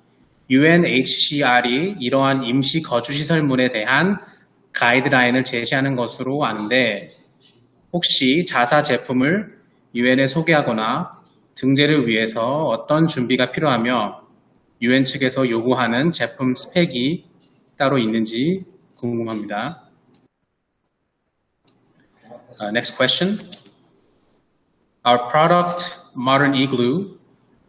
Speaker 1: UNHCR이 이러한 임시 거주시설물에 대한 가이드라인을 제시하는 것으로 아는데 혹시 자사 제품을 UN에 소개하거나 등재를 위해서 어떤 준비가 필요하며 UN 측에서 요구하는 제품 스펙이 따로 있는지 궁금합니다. Next question. Our product, Modern Igloo,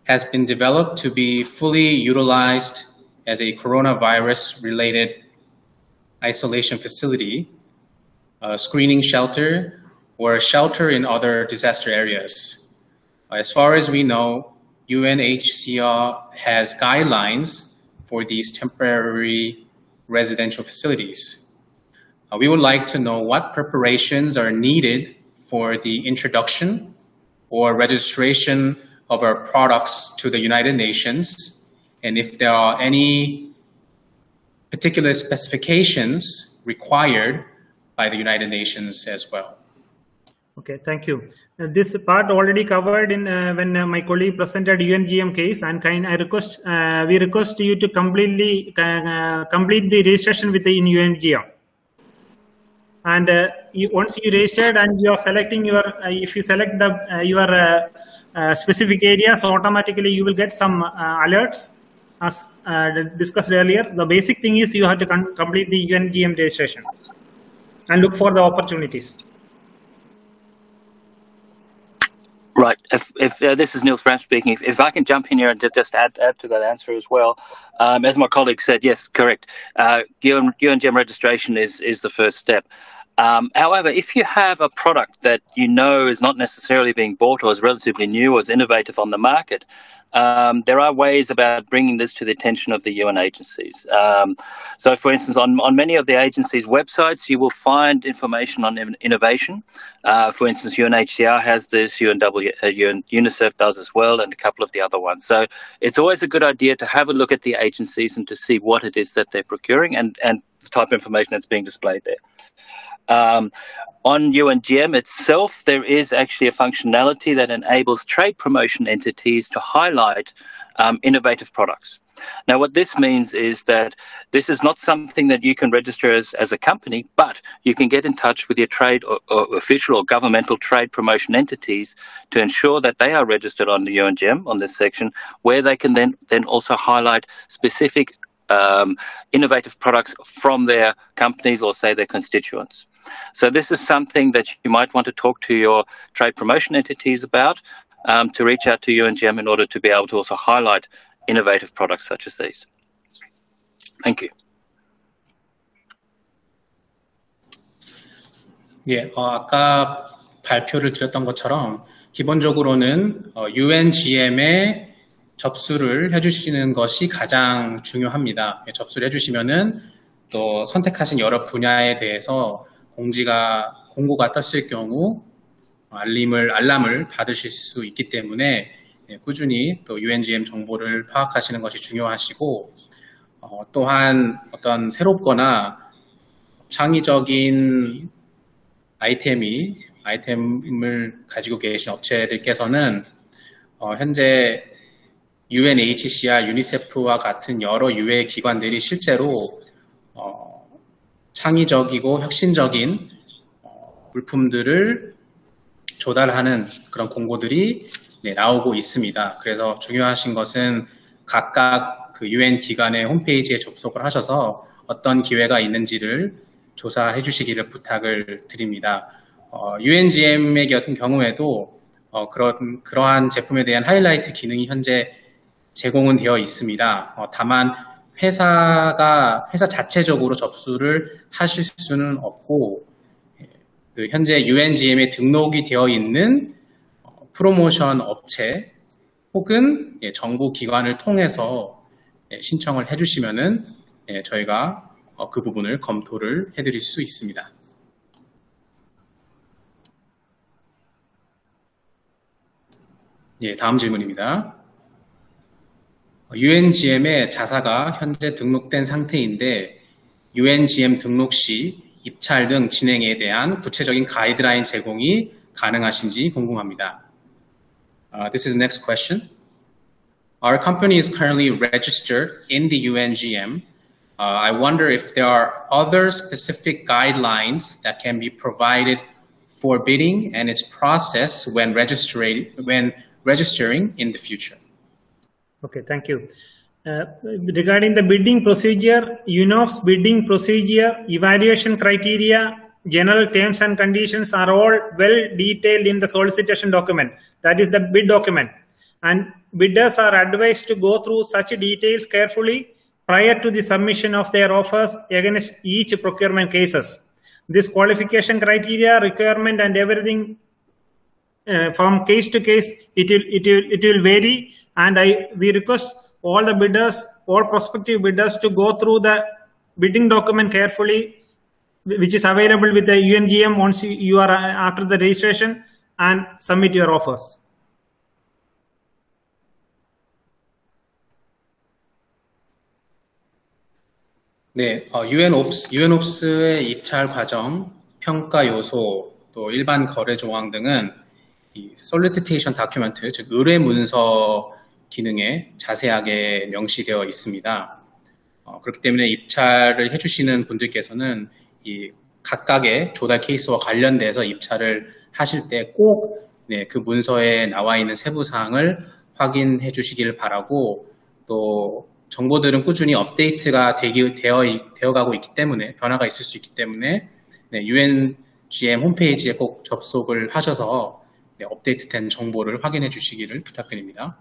Speaker 1: has been developed to be fully utilized as a coronavirus-related isolation facility, a screening shelter, or a shelter in other disaster areas. As far as we know, UNHCR has guidelines for these temporary residential facilities. We would like to know what preparations are needed for the introduction or registration of our products to the United Nations, and if there are any particular specifications required by the United Nations as well.
Speaker 6: Okay, thank you. This part already covered in when my colleague presented UNGM case, and we request you to complete the registration with the UNGM. And once you registered and you are selecting your, if you select your specific areas, automatically you will get some alerts as discussed earlier. The basic thing is you have to complete the UNGM registration and look for the opportunities.
Speaker 3: Right. If this is Niels Bram speaking, if I can jump in here and just add to that answer as well. As my colleague said, yes, correct. UNGM registration is the first step. However, if you have a product that you know is not necessarily being bought or is relatively new or is innovative on the market, there are ways about bringing this to the attention of the UN agencies. So, for instance, on many of the agencies' websites, you will find information on innovation. For instance, UNHCR has this, UNICEF does as well, and a couple of the other ones. So it's always a good idea to have a look at the agencies and to see what it is that they're procuring and the type of information that's being displayed there. On UNGM itself, there is actually a functionality that enables trade promotion entities to highlight innovative products. Now, what this means is that this is not something that you can register as a company, but you can get in touch with your trade or official or governmental trade promotion entities to ensure that they are registered on the UNGM on this section, where they can then also highlight specific innovative products from their companies or, say, their constituents. So this is something that you might want to talk to your trade promotion entities about, to reach out to UNGM in order to be able to also highlight innovative products such as these. Thank you.
Speaker 1: 예, 아까 발표를 드렸던 것처럼 기본적으로는 UNGM에 접수를 해주시는 것이 가장 중요합니다. 접수를 해주시면은 또 선택하신 여러 분야에 대해서 공고가 떴을 경우 알람을 받으실 수 있기 때문에 꾸준히 또 UNGM 정보를 파악하시는 것이 중요하시고, 또한 어떤 새롭거나 창의적인 아이템을 가지고 계신 업체들께서는 현재 UNHCR, 유니세프와 같은 여러 유해 기관들이 실제로 창의적이고 혁신적인 물품들을 조달하는 그런 공고들이 나오고 있습니다. 그래서 중요하신 것은 각각 그 UN 기관의 홈페이지에 접속을 하셔서 어떤 기회가 있는지를 조사해 주시기를 부탁을 드립니다. UNGM의 같은 경우에도 그러한 제품에 대한 하이라이트 기능이 현재 제공은 되어 있습니다. 다만 회사 자체적으로 접수를 하실 수는 없고, 현재 UNGM에 등록이 되어 있는 프로모션 업체 혹은 정부 기관을 통해서 신청을 해주시면은 저희가 그 부분을 검토를 해드릴 수 있습니다. 예, 다음 질문입니다. UNGM의 자사가 현재 등록된 상태인데 UNGM 등록 시 입찰 등 진행에 대한 구체적인 가이드라인 제공이 가능하신지 궁금합니다. This is the next question. Our company is currently registered in the UNGM. I wonder if there are other specific guidelines that can be provided for bidding and its process when registering in the future.
Speaker 6: Okay, thank you. Regarding the bidding procedure, UNOPS bidding procedure, evaluation criteria, general terms and conditions are all well detailed in the solicitation document. That is the bid document. And bidders are advised to go through such details carefully prior to the submission of their offers against each procurement cases. This qualification criteria, requirement and everything from case to case, it will vary, and we request all the bidders, all prospective bidders, to go through the bidding document carefully, which is available with the UNGM once you are after the registration, and submit your offers.
Speaker 1: 네, UNOPS의 입찰 과정, 평가 요소, 또 일반 거래 조항 등은 이 solicitation document, 즉 의뢰 문서 기능에 자세하게 명시되어 있습니다. 그렇기 때문에 입찰을 해주시는 분들께서는 이 각각의 조달 케이스와 관련돼서 입찰을 하실 때 꼭 그 문서에 나와 있는 세부 사항을 확인해 주시길 바라고, 또 정보들은 꾸준히 업데이트가 되어가고 있기 때문에, 변화가 있을 수 있기 때문에 UNGM 홈페이지에 꼭 접속을 하셔서 업데이트된 정보를 확인해 주시기를 부탁드립니다.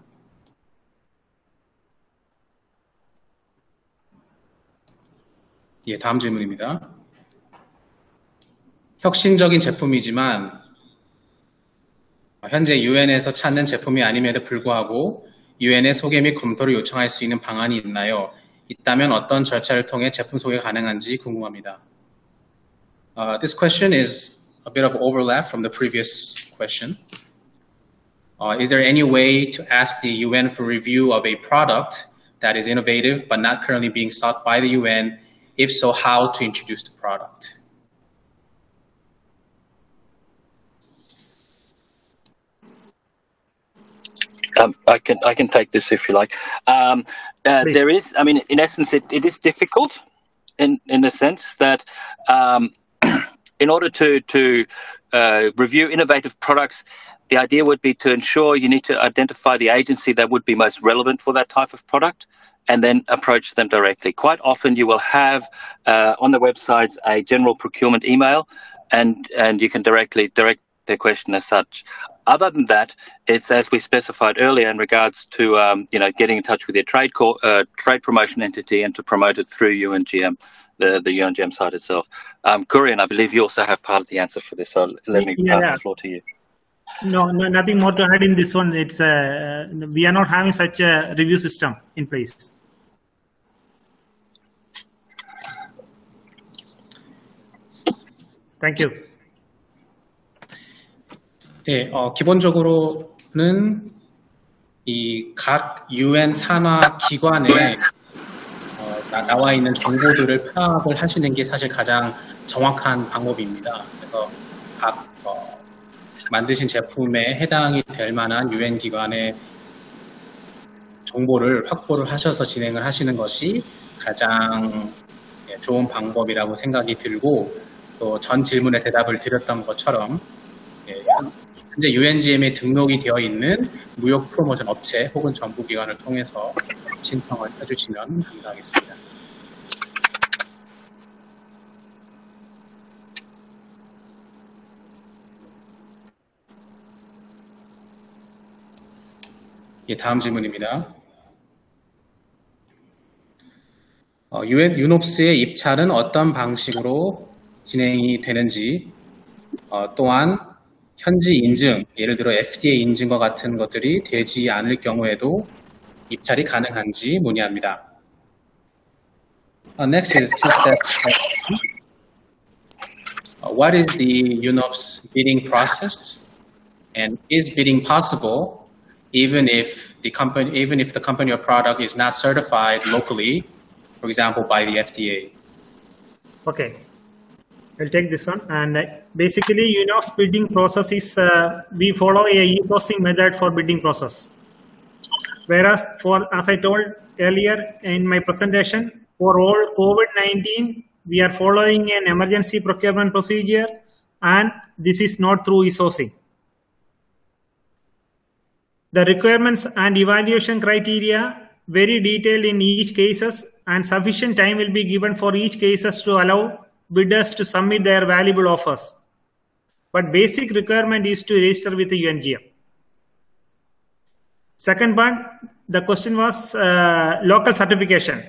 Speaker 1: 예, 다음 질문입니다. 혁신적인 제품이지만 현재 UN에서 찾는 제품이 아님에도 불구하고 UN에 소개 및 검토를 요청할 수 있는 방안이 있나요? 있다면 어떤 절차를 통해 제품 소개가 가능한지 궁금합니다. This question is a bit of overlap from the previous question. Is there any way to ask the UN for review of a product that is innovative but not currently being sought by the UN? If so, how to introduce the product?
Speaker 3: I can take this if you like. There is, I mean, in essence, it is difficult in the sense that in order to review innovative products, the idea would be to ensure you need to identify the agency that would be most relevant for that type of product. and then approach them directly. Quite often you will have on the websites a general procurement email, and you can directly direct their question as such. Other than that, it's as we specified earlier in regards to getting in touch with your trade promotion entity and to promote it through UNGM, the UNGM site itself. Kurian, I believe you also have part of the answer for this, so let me pass the floor to you.
Speaker 6: No, nothing more to add in this one. It's we are not having such a review system in place. Thank you.
Speaker 1: 네, 기본적으로는 이 각 UN 산하 기관에 나와 있는 정보들을 파악을 하시는 게 사실 가장 정확한 방법입니다. 그래서 각 만드신 제품에 해당이 될 만한 UN 기관의 정보를 확보를 하셔서 진행을 하시는 것이 가장 좋은 방법이라고 생각이 들고, 또 전 질문에 대답을 드렸던 것처럼 현재 UNGM에 등록이 되어 있는 무역 프로모션 업체 혹은 정부기관을 통해서 신청을 해주시면 감사하겠습니다. 다음 질문입니다. 유놉스의 입찰은 어떤 방식으로 진행이 되는지, 또한 현지 인증, 예를 들어 FDA 인증과 같은 것들이 되지 않을 경우에도 입찰이 가능한지 문의합니다. Next is two-step question. What is the UNOPS bidding process, and is bidding possible even if the company or product is not certified locally, for example, by the FDA?
Speaker 6: Okay, I'll take this one. And basically, UNOPS bidding process is we follow a e-sourcing method for bidding process. Whereas as I told earlier in my presentation, for all COVID-19, we are following an emergency procurement procedure, and this is not through e-sourcing. The requirements and evaluation criteria very detailed in each cases, and sufficient time will be given for each cases to allow bidders to submit their valuable offers. But basic requirement is to register with the UNGM. Second part, the question was local certification.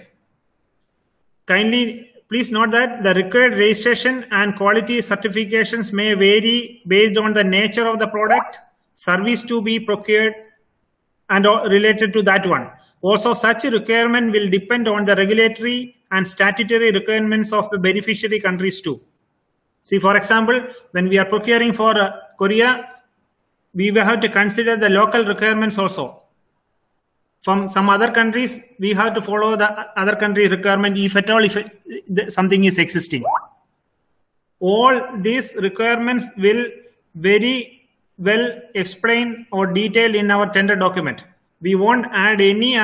Speaker 6: Kindly please note that the required registration and quality certifications may vary based on the nature of the product, service to be procured, and related to that one. Also, such a requirement will depend on the regulatory and statutory requirements of the beneficiary countries too. See, for example, when we are procuring for Korea, we will have to consider the local requirements also. From some other countries, we have to follow the other country requirement if at all something is existing. All these requirements will very well explained or detailed in our tender document. We won't add any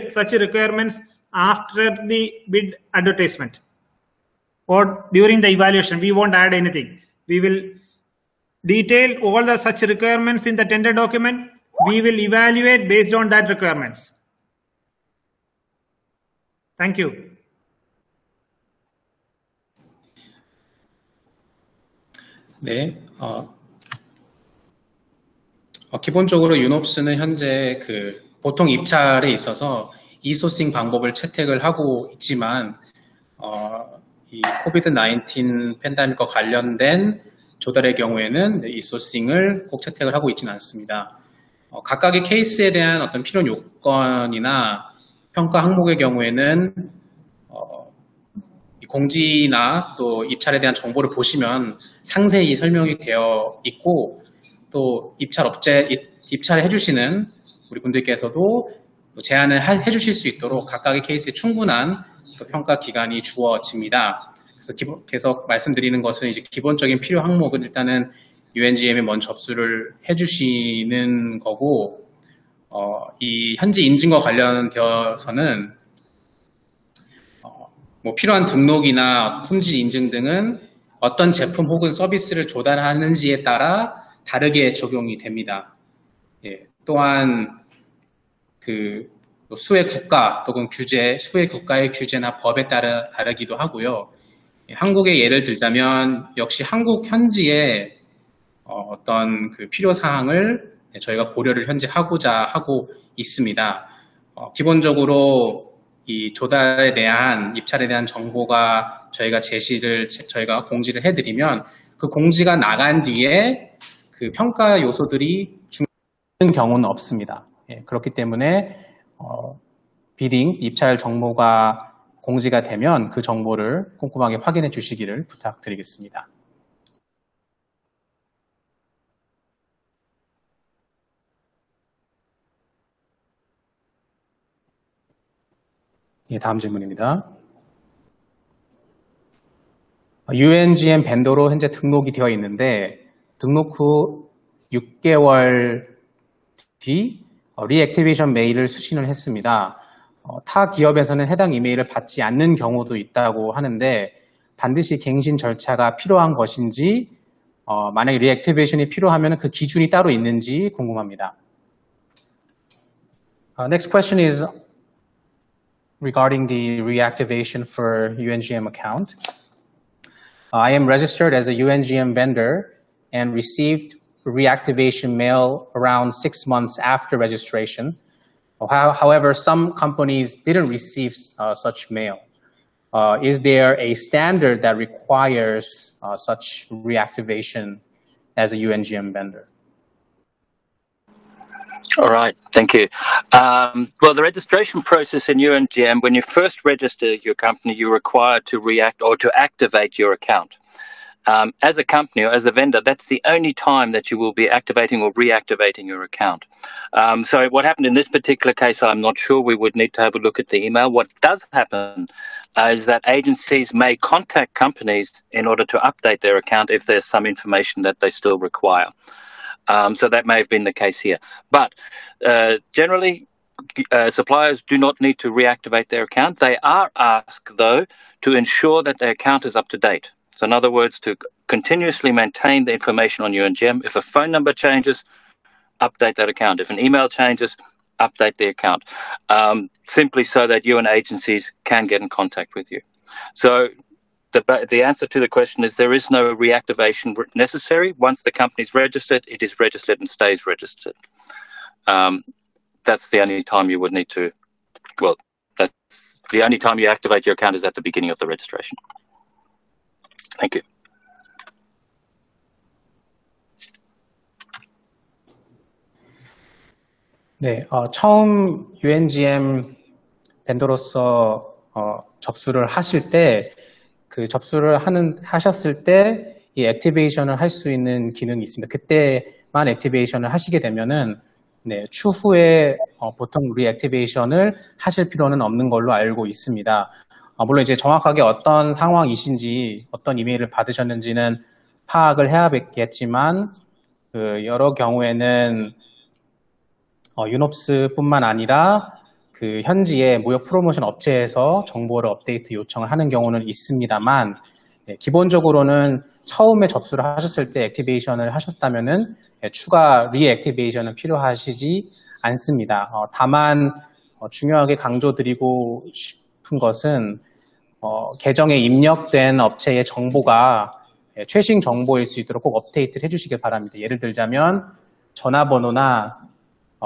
Speaker 6: such requirements after the bid advertisement or during the evaluation. We won't add anything. We will detail all the such requirements in the tender document. We will evaluate based on that requirements. Thank you.
Speaker 1: 네, 기본적으로 유놉스는 현재 보통 입찰에 있어서 e-소싱 방법을 채택을 하고 있지만, 이 코비드-19 팬데믹과 관련된 조달의 경우에는 e-소싱을 꼭 채택을 하고 있지는 않습니다. 각각의 케이스에 대한 어떤 필요 요건이나 평가 항목의 경우에는 공지나 또 입찰에 대한 정보를 보시면 상세히 설명이 되어 있고, 또 입찰을 해주시는 우리 분들께서도 제안을 해주실 수 있도록 각각의 케이스에 충분한 평가 기간이 주어집니다. 그래서 계속 말씀드리는 것은 이제 기본적인 필요 항목은 일단은 UNGM에 먼저 접수를 해주시는 거고, 이 현지 인증과 관련되어서는 필요한 등록이나 품질 인증 등은 어떤 제품 혹은 서비스를 조달하는지에 따라 다르게 적용이 됩니다. 또한 또 수의 국가 또는 규제, 수의 국가의 규제나 법에 따라 다르기도 하고요. 한국의 예를 들자면 역시 한국 현지의 어떤 그 필요 사항을 저희가 고려를 현재 하고자 하고 있습니다. 기본적으로 이 조달에 대한 입찰에 대한 정보가 저희가 공지를 해드리면 그 공지가 나간 뒤에 그 평가 요소들이 중요한 경우는 없습니다. 그렇기 때문에 비딩 입찰 정보가 공지가 되면 그 정보를 꼼꼼하게 확인해 주시기를 부탁드리겠습니다. 다음 질문입니다. UNGM 벤더로 현재 등록이 되어 있는데 등록 후 6개월 뒤 리액티베이션 메일을 수신을 했습니다. 타 기업에서는 해당 이메일을 받지 않는 경우도 있다고 하는데 반드시 갱신 절차가 필요한 것인지 만약에 리액티베이션이 필요하면 그 기준이 따로 있는지 궁금합니다. Next question is regarding the reactivation for UNGM account. I am registered as a UNGM vendor and received reactivation mail around 6 months after registration. However, some companies didn't receive such mail. Is there a standard that requires such reactivation as a UNGM vendor?
Speaker 3: All right, thank you. Well, the registration process in UNGM, when you first register your company, you're required to activate your account. As a company or as a vendor, that's the only time that you will be activating or reactivating your account. So what happened in this particular case, I'm not sure. We would need to have a look at the email. What does happen is that agencies may contact companies in order to update their account if there's some information that they still require. So that may have been the case here. But generally, suppliers do not need to reactivate their account. They are asked, though, to ensure that their account is up to date. So in other words, to continuously maintain the information on UNGM. If a phone number changes, update that account. If an email changes, update the account. Simply so that you and agencies can get in contact with you. So the answer to the question is there is no reactivation necessary. Once the company's registered, it is registered and stays registered. That's the only time you would need to, well, that's the only time you activate your account is at the beginning of the registration. Thank you.
Speaker 1: 네, 처음 UNGM 벤더로서 접수를 하실 때 그 접수를 하셨을 때 이 액티베이션을 할 수 있는 기능이 있습니다. 그때만 액티베이션을 하시게 되면은 네, 추후에 보통 리액티베이션을 하실 필요는 없는 걸로 알고 있습니다. 물론 이제 정확하게 어떤 상황이신지 어떤 이메일을 받으셨는지는 파악을 해야겠지만 그 여러 경우에는 유놉스뿐만 아니라 그 현지의 무역 프로모션 업체에서 정보를 업데이트 요청을 하는 경우는 있습니다만 네, 기본적으로는 처음에 접수를 하셨을 때 액티베이션을 하셨다면은 추가 리액티베이션은 필요하시지 않습니다. 다만 중요하게 강조드리고 싶은 것은 계정에 입력된 업체의 정보가 최신 정보일 수 있도록 꼭 업데이트를 해주시길 바랍니다. 예를 들자면 전화번호나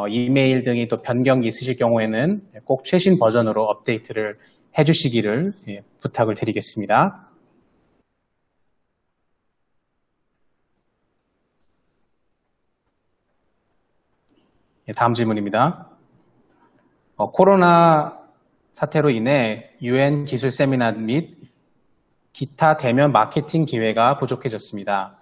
Speaker 1: 이메일 등이 또 변경이 있으실 경우에는 꼭 최신 버전으로 업데이트를 해주시기를 부탁을 드리겠습니다. 다음 질문입니다. 코로나 사태로 인해 UN 기술 세미나 및 기타 대면 마케팅 기회가 부족해졌습니다.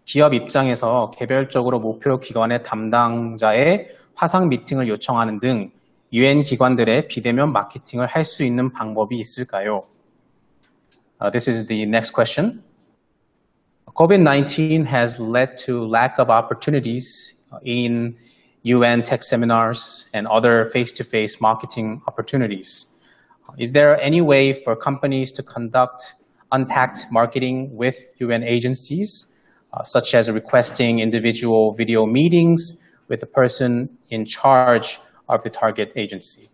Speaker 1: 기업 입장에서 개별적으로 목표 기관의 담당자의 화상 미팅을 요청하는 등 UN 기관들의 비대면 마케팅을 할 수 있는 방법이 있을까요? This is the next question. COVID-19 has led to lack of opportunities in UN tech seminars and other face-to-face marketing opportunities. Is there any way for companies to conduct untagged marketing with UN agencies, such as requesting individual video meetings with the person in charge of the target agency?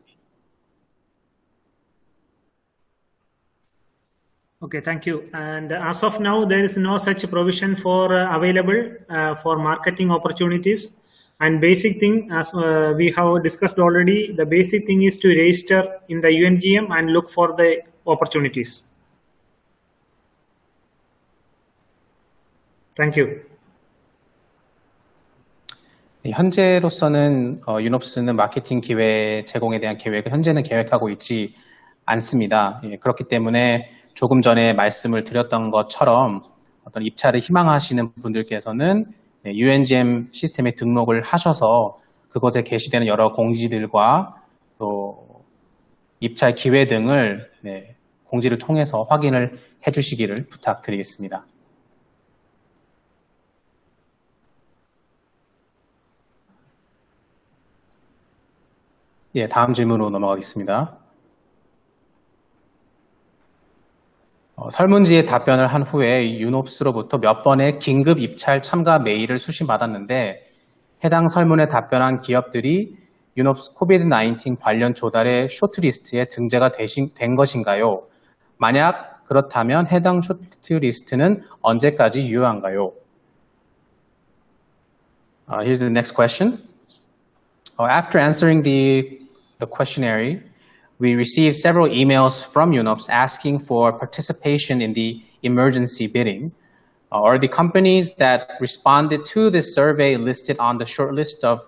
Speaker 6: Okay, thank you. And as of now, there is no such provision for available for marketing opportunities. And basic thing, as we have discussed already, the basic thing is to register in the UNGM and look for the opportunities. Thank you.
Speaker 1: 현재로서는 유놉스는 마케팅 기회 제공에 대한 계획을 현재는 계획하고 있지 않습니다. 그렇기 때문에 조금 전에 말씀을 드렸던 것처럼 어떤 입찰을 희망하시는 분들께서는 UNGM 시스템에 등록을 하셔서 그것에 게시되는 여러 공지들과 또 입찰 기회 등을 공지를 통해서 확인을 해주시기를 부탁드리겠습니다. 다음 질문으로 넘어가겠습니다. 설문지에 답변을 한 후에 유놉스로부터 몇 번의 긴급 입찰 참가 메일을 수신받았는데 해당 설문에 답변한 기업들이 유놉스 코비드-19 관련 조달의 쇼트리스트에 등재가 된 것인가요? 만약 그렇다면 해당 쇼트리스트는 언제까지 유효한가요? Here's the next question. After answering the questionnaire, we received several emails from UNOPS asking for participation in the emergency bidding. Are the companies that responded to this survey listed on the short list of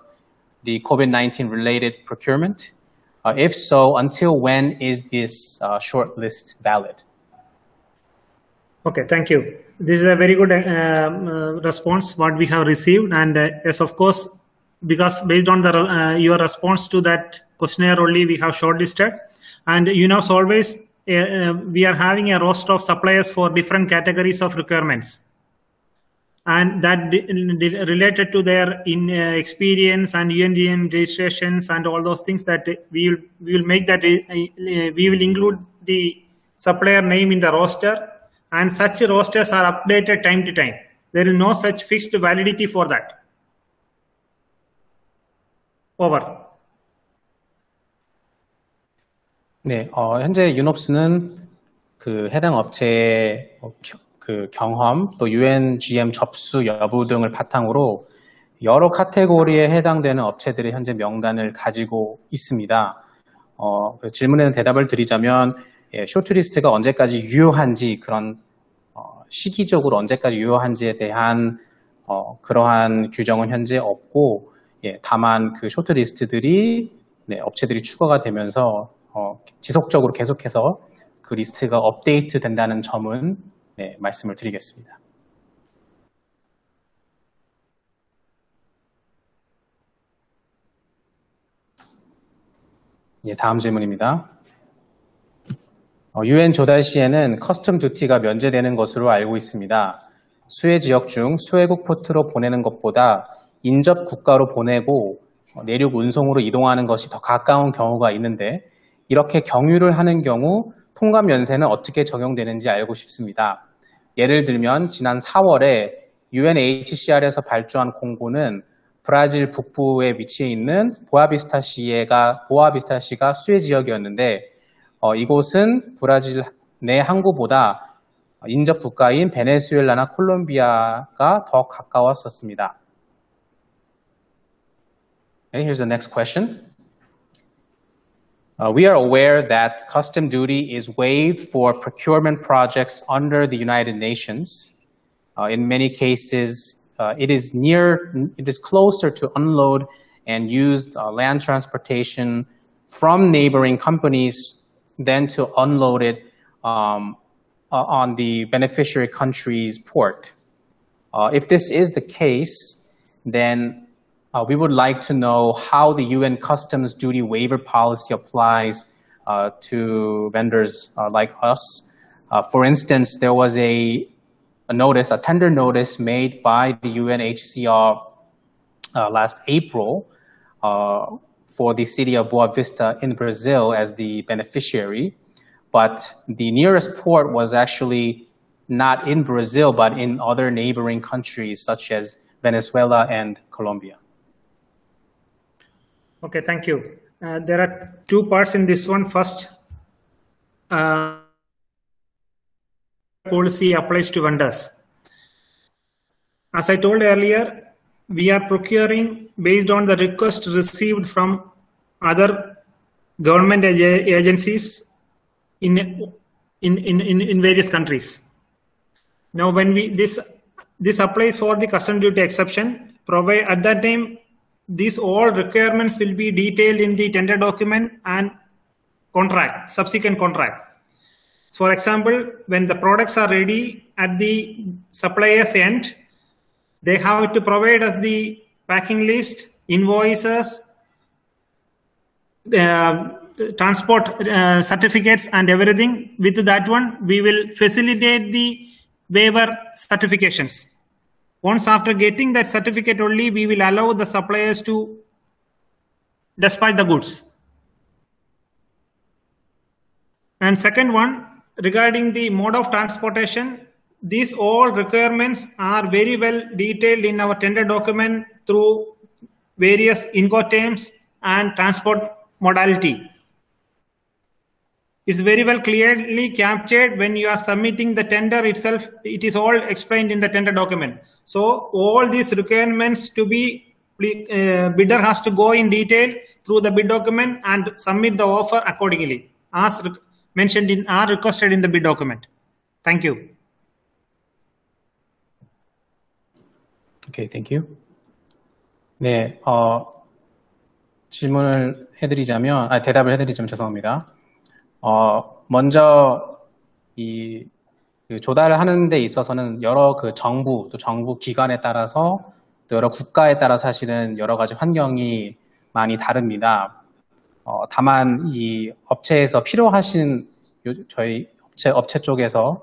Speaker 1: the COVID-19 related procurement? If so, until when is this short list valid?
Speaker 6: Okay, thank you. This is a very good response what we have received, and yes, of course, because based on the your response to that questionnaire only we have shortlisted, and UNOPS always we are having a roster of suppliers for different categories of requirements, and that related to their experience and UNGM registrations and all those things, that we will make that we will include the supplier name in the roster, and such rosters are updated time to time. There is no such fixed validity for that. Over.
Speaker 1: 네, 현재 유놉스는 그 해당 업체의 그 경험 또 UNGM 접수 여부 등을 바탕으로 여러 카테고리에 해당되는 업체들의 현재 명단을 가지고 있습니다. 그래서 질문에는 대답을 드리자면 쇼트리스트가 언제까지 유효한지, 그런 시기적으로 언제까지 유효한지에 대한 그러한 규정은 현재 없고, 다만 그 쇼트리스트들이 업체들이 추가가 되면서 지속적으로 계속해서 그 리스트가 업데이트 된다는 점은 말씀을 드리겠습니다. 다음 질문입니다. UN 조달 시에는 커스텀 듀티가 면제되는 것으로 알고 있습니다. 수혜 지역 중 수혜국 포트로 보내는 것보다 인접 국가로 보내고 내륙 운송으로 이동하는 것이 더 가까운 경우가 있는데, 이렇게 경유를 하는 경우 통관 면세는 어떻게 적용되는지 알고 싶습니다. 예를 들면 지난 4월에 UNHCR에서 발주한 공고는 브라질 북부에 위치해 있는 보아비스타시가 수혜 지역이었는데, 이곳은 브라질 내 항구보다 인접 국가인 베네수엘라나 콜롬비아가 더 가까웠었습니다. Okay, here's the next question. We are aware that custom duty is waived for procurement projects under the United Nations. In many cases, it is closer to unload and used land transportation from neighboring companies than to unload it on the beneficiary country's port. If this is the case, then we would like to know how the UN customs duty waiver policy applies to vendors like us. For instance, there was a tender notice made by the UNHCR last April for the city of Boa Vista in Brazil as the beneficiary, but the nearest port was actually not in Brazil, but in other neighboring countries such as Venezuela and Colombia.
Speaker 6: Okay, thank you. There are two parts in this one. First, policy applies to vendors. As I told earlier, we are procuring based on the request received from other government agencies in various countries. Now, when this applies for the custom duty exception, provide at that time, these all requirements will be detailed in the tender document and contract, subsequent contract. For example, when the products are ready at the supplier's end, they have to provide us the packing list, invoices, transport certificates and everything. With that one, we will facilitate the waiver certifications. Once after getting that certificate only, we will allow the suppliers to dispatch the goods. And second one, regarding the mode of transportation, these all requirements are very well detailed in our tender document through various Incoterms and transport modality. It's very well clearly captured when you are submitting the tender itself. It is all explained in the tender document. So all these requirements to be, bidder has to go in detail through the bid document and submit the offer accordingly, as mentioned in or requested in the bid document. Thank you.
Speaker 1: Okay, thank you. 네, 질문을 해드리자면, 대답을 해드리자면 죄송합니다. 먼저 그 조달을 하는 데 있어서는 여러 그 정부, 또 정부 기관에 따라서 또 여러 국가에 따라 사실은 여러 가지 환경이 많이 다릅니다. 다만 이 업체에서 필요하신 저희 업체 쪽에서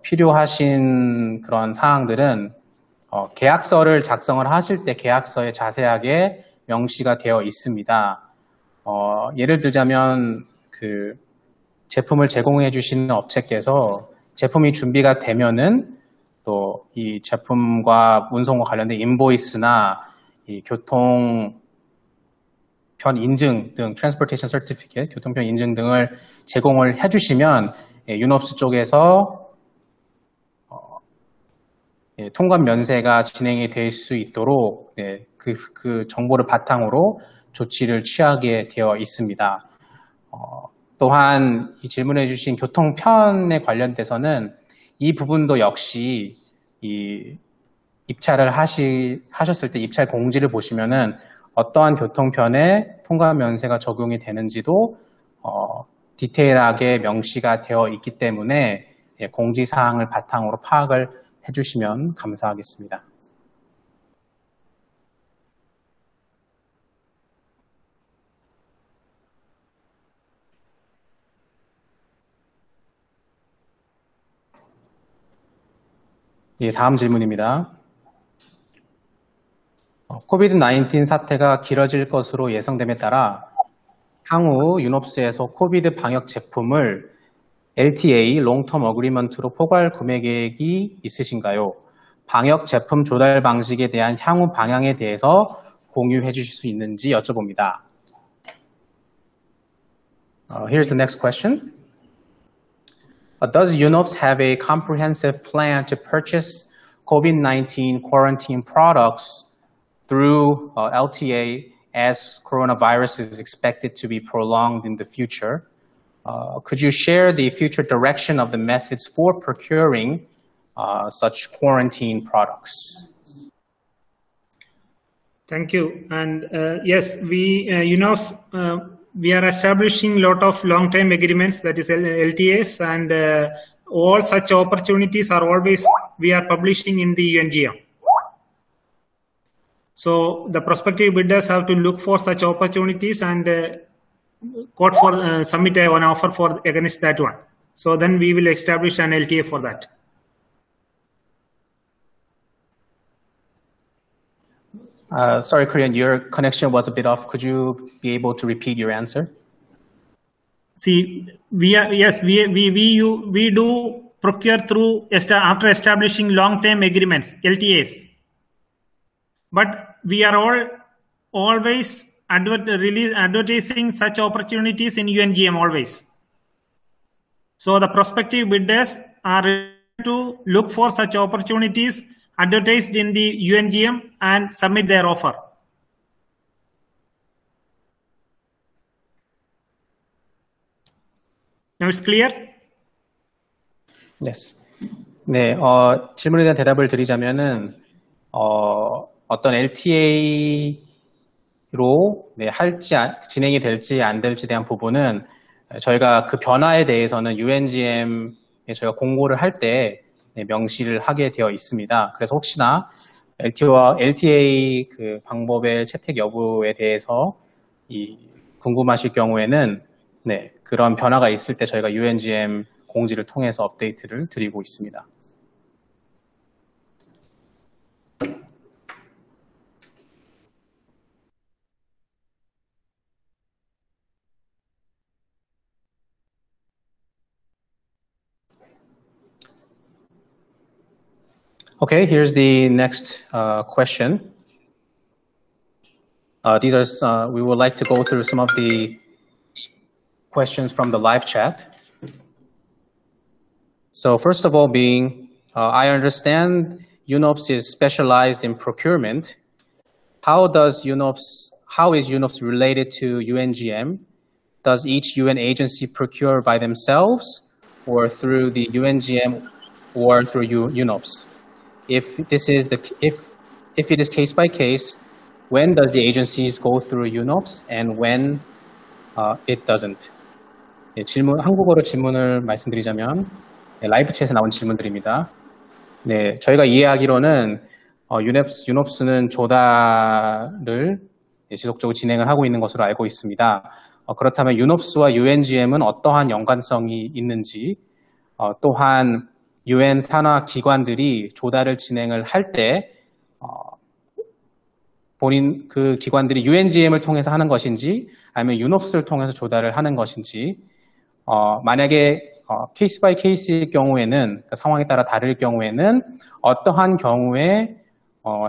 Speaker 1: 필요하신 그런 사항들은 계약서를 작성을 하실 때 계약서에 자세하게 명시가 되어 있습니다. 예를 들자면 그 제품을 제공해 주시는 업체께서 제품이 준비가 되면은 또 이 제품과 운송과 관련된 인보이스나 이 교통편 인증 등 Transportation Certificate, 교통편 인증 등을 제공을 해주시면 윤업스 쪽에서 통관 면세가 진행이 될 수 있도록 그 정보를 바탕으로 조치를 취하게 되어 있습니다. 또한 이 질문해 주신 교통편에 관련돼서는 이 부분도 역시 이 입찰을 하셨을 때 입찰 공지를 보시면은 어떠한 교통편에 통관 면세가 적용이 되는지도 디테일하게 명시가 되어 있기 때문에 공지사항을 바탕으로 파악을 해주시면 감사하겠습니다. 예, 다음 질문입니다. 코비드-19 사태가 길어질 것으로 예상됨에 따라 향후 윤업스에서 코비드 방역 제품을 LTA, Long-Term Agreement로 포괄 구매 계획이 있으신가요? 방역 제품 조달 방식에 대한 향후 방향에 대해서 공유해 주실 수 있는지 여쭤봅니다. Here's the next question. Does UNOPS have a comprehensive plan to purchase COVID-19 quarantine products through LTA as coronavirus is expected to be prolonged in the future? Could you share the future direction of the methods for procuring such quarantine products?
Speaker 6: Thank you. And yes, we are establishing a lot of long-term agreements, that is LTAs, and all such opportunities are always we are publishing in the UNGM. So the prospective bidders have to look for such opportunities and quote for submit an offer for against that one. So then we will establish an LTA for that.
Speaker 1: Sorry, Korean, your connection was a bit off. Could you be able to repeat your answer?
Speaker 6: See, we do procure through after establishing long-term agreements, LTAs. But we are always advertising such opportunities in UNGM always. So the prospective bidders are ready to look for such opportunities advertised in the UNGM and submit their offer. Now it's clear?
Speaker 1: Yes. 네, 질문에 대한 대답을 드리자면은, 어떤 LTA로 진행이 될지 안 될지 대한 부분은 저희가 그 변화에 대해서는 UNGM에 저희가 공고를 할 때 명시를 하게 되어 있습니다. 그래서 혹시나 LTA 그 방법의 채택 여부에 대해서 궁금하실 경우에는 그런 변화가 있을 때 저희가 UNGM 공지를 통해서 업데이트를 드리고 있습니다. Okay, here's the next question. We would like to go through some of the questions from the live chat. So first of all I understand UNOPS is specialized in procurement. How is UNOPS related to UNGM? Does each UN agency procure by themselves or through the UNGM or through UNOPS? If it is case by case, when does the agencies go through UNOPS and when it doesn't? 한국어로 질문을 말씀드리자면, 라이브 챗에 나온 질문들입니다. 저희가 이해하기로는 UNOPS는 조달을 지속적으로 진행을 하고 있는 것으로 알고 있습니다. 그렇다면 UNOPS와 UNGM은 어떠한 연관성이 있는지, 또한 UN 산하 기관들이 조달을 진행을 할 때 본인 그 기관들이 UNGM을 통해서 하는 것인지 아니면 UNOPS를 통해서 조달을 하는 것인지, 만약에 케이스 바이 케이스의 경우에는 상황에 따라 다를 경우에는 어떠한 경우에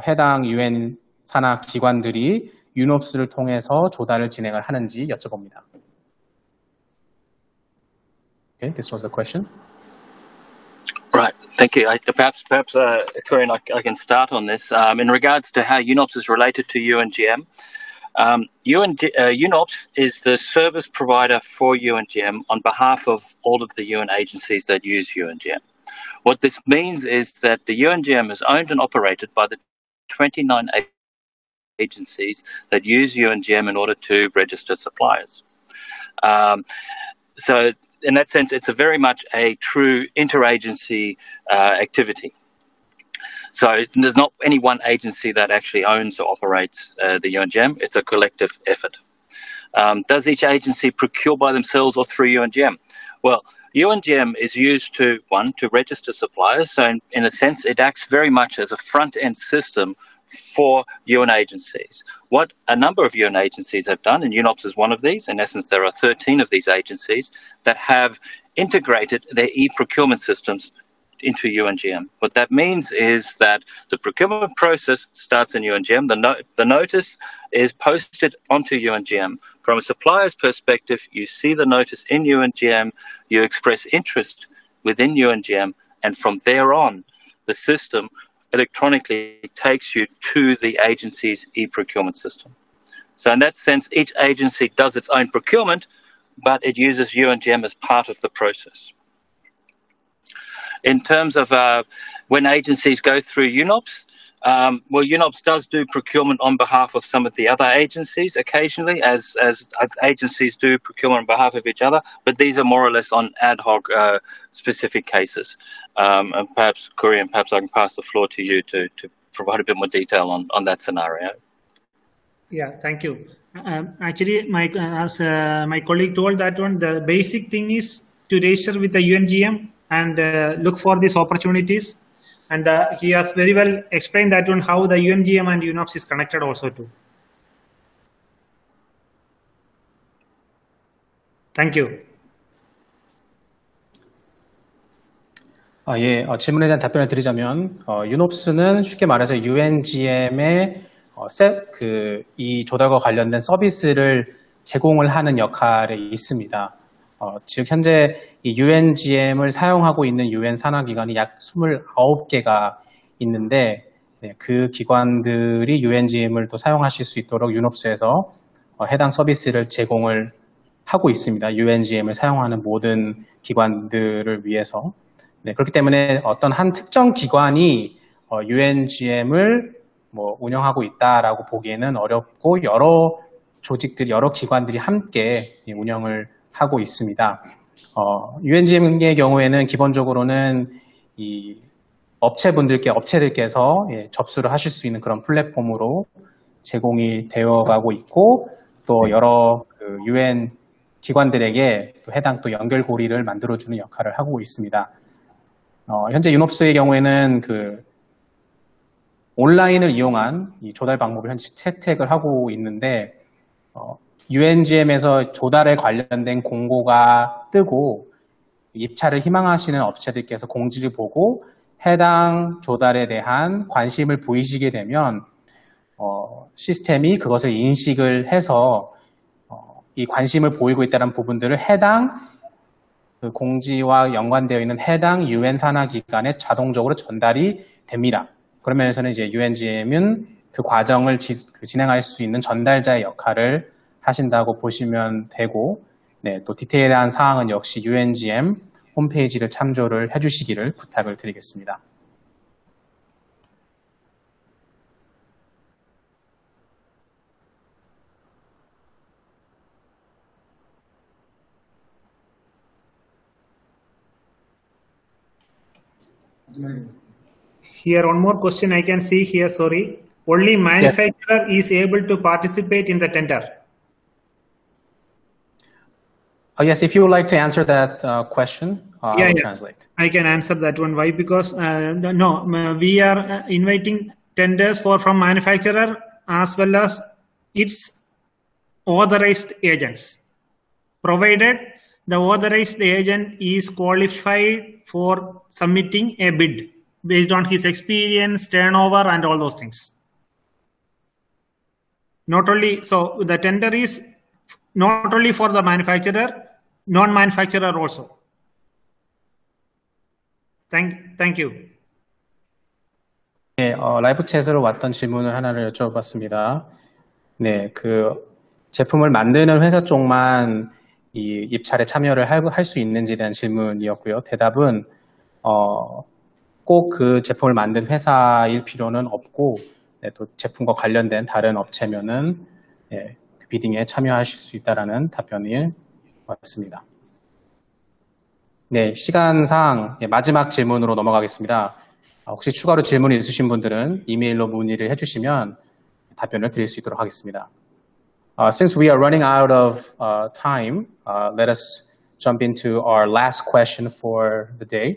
Speaker 1: 해당 UN 산하 기관들이 UNOPS를 통해서 조달을 진행을 하는지 여쭤봅니다. Okay, this was the question.
Speaker 3: Right, thank you. Perhaps, Corinne, I can start on this. In regards to how UNOPS is related to UNGM, UNOPS is the service provider for UNGM on behalf of all of the UN agencies that use UNGM. What this means is that the UNGM is owned and operated by the 29 agencies that use UNGM in order to register suppliers. So in that sense, it's very much a true interagency activity. So there's not any one agency that actually owns or operates the UNGM. It's a collective effort. Does each agency procure by themselves or through UNGM? Well, UNGM is used to register suppliers. So in a sense, it acts very much as a front-end system for UN agencies. What a number of UN agencies have done, and UNOPS is one of these, in essence there are 13 of these agencies that have integrated their e-procurement systems into UNGM. What that means is that the procurement process starts in UNGM, the notice is posted onto UNGM. From a supplier's perspective, you see the notice in UNGM, you express interest within UNGM, and from there on, the system electronically takes you to the agency's e-procurement system. So in that sense, each agency does its own procurement, but it uses UNGM as part of the process. In terms of when agencies go through UNOPS, well, UNOPS does do procurement on behalf of some of the other agencies occasionally, as agencies do procurement on behalf of each other, but these are more or less on ad hoc specific cases. And perhaps, Corinne, perhaps I can pass the floor to you to provide a bit more detail on that scenario.
Speaker 6: Yeah, thank you. Actually, as my colleague told that one, the basic thing is to register with the UNGM and look for these opportunities. And he has very well explained that one, how the UNGM and UNOPS is connected also too. Thank you.
Speaker 1: 질문에 대한 답변을 드리자면, UNOPS는 쉽게 말해서 UNGM의 이 조달과 관련된 서비스를 제공을 하는 역할에 있습니다. 즉 현재 이 UNGM을 사용하고 있는 UN 산하기관이 약 29개가 있는데 그 기관들이 UNGM을 또 사용하실 수 있도록 유놉스에서 해당 서비스를 제공을 하고 있습니다. UNGM을 사용하는 모든 기관들을 위해서. 그렇기 때문에 어떤 한 특정 기관이 UNGM을 운영하고 있다라고 보기에는 어렵고 여러 조직들이, 여러 기관들이 함께 운영을 하고 있습니다. UNGM의 경우에는 기본적으로는 이 업체들께서 접수를 하실 수 있는 그런 플랫폼으로 제공이 되어가고 있고 또 여러 UN 기관들에게 또 해당 또 연결고리를 만들어주는 역할을 하고 있습니다. 현재 유놉스의 경우에는 온라인을 이용한 이 조달 방법을 현재 채택을 하고 있는데 UNGM에서 조달에 관련된 공고가 뜨고 입찰을 희망하시는 업체들께서 공지를 보고 해당 조달에 대한 관심을 보이시게 되면 시스템이 그것을 인식을 해서 이 관심을 보이고 있다는 부분들을 해당 그 공지와 연관되어 있는 해당 UN 산하 기관에 자동적으로 전달이 됩니다. 그런 면에서는 이제 UNGM은 그 과정을 진행할 수 있는 전달자의 역할을 하신다고 보시면 되고, 또 디테일한 사항은 역시 UNGM 홈페이지를 참조를 해주시기를 부탁을 드리겠습니다.
Speaker 6: Here, one more question I can see here, sorry. Only manufacturer is able to participate in the tender.
Speaker 1: Yes, if you would like to answer that question, I will translate.
Speaker 6: I can answer that one. Why? Because we are inviting tenders from manufacturer as well as its authorized agents, provided the authorized agent is qualified for submitting a bid based on his experience, turnover, and all those things. So the tender is not only for the manufacturer, non-manufacturer also. Thank you.
Speaker 1: 네, 라이브 챗으로 왔던 질문을 하나를 여쭤봤습니다. 네, 제품을 만드는 회사 쪽만 이 입찰에 참여를 할 수 있는지에 대한 질문이었고요. 대답은 꼭 그 제품을 만든 회사일 필요는 없고, 또 제품과 관련된 다른 업체면은 비딩에 참여하실 수 있다라는 답변이 왔습니다. 네, 시간상 마지막 질문으로 넘어가겠습니다. 혹시 추가로 질문이 있으신 분들은 이메일로 문의를 해주시면 답변을 드릴 수 있도록 하겠습니다. Since we are running out of time, let us jump into our last question for the day.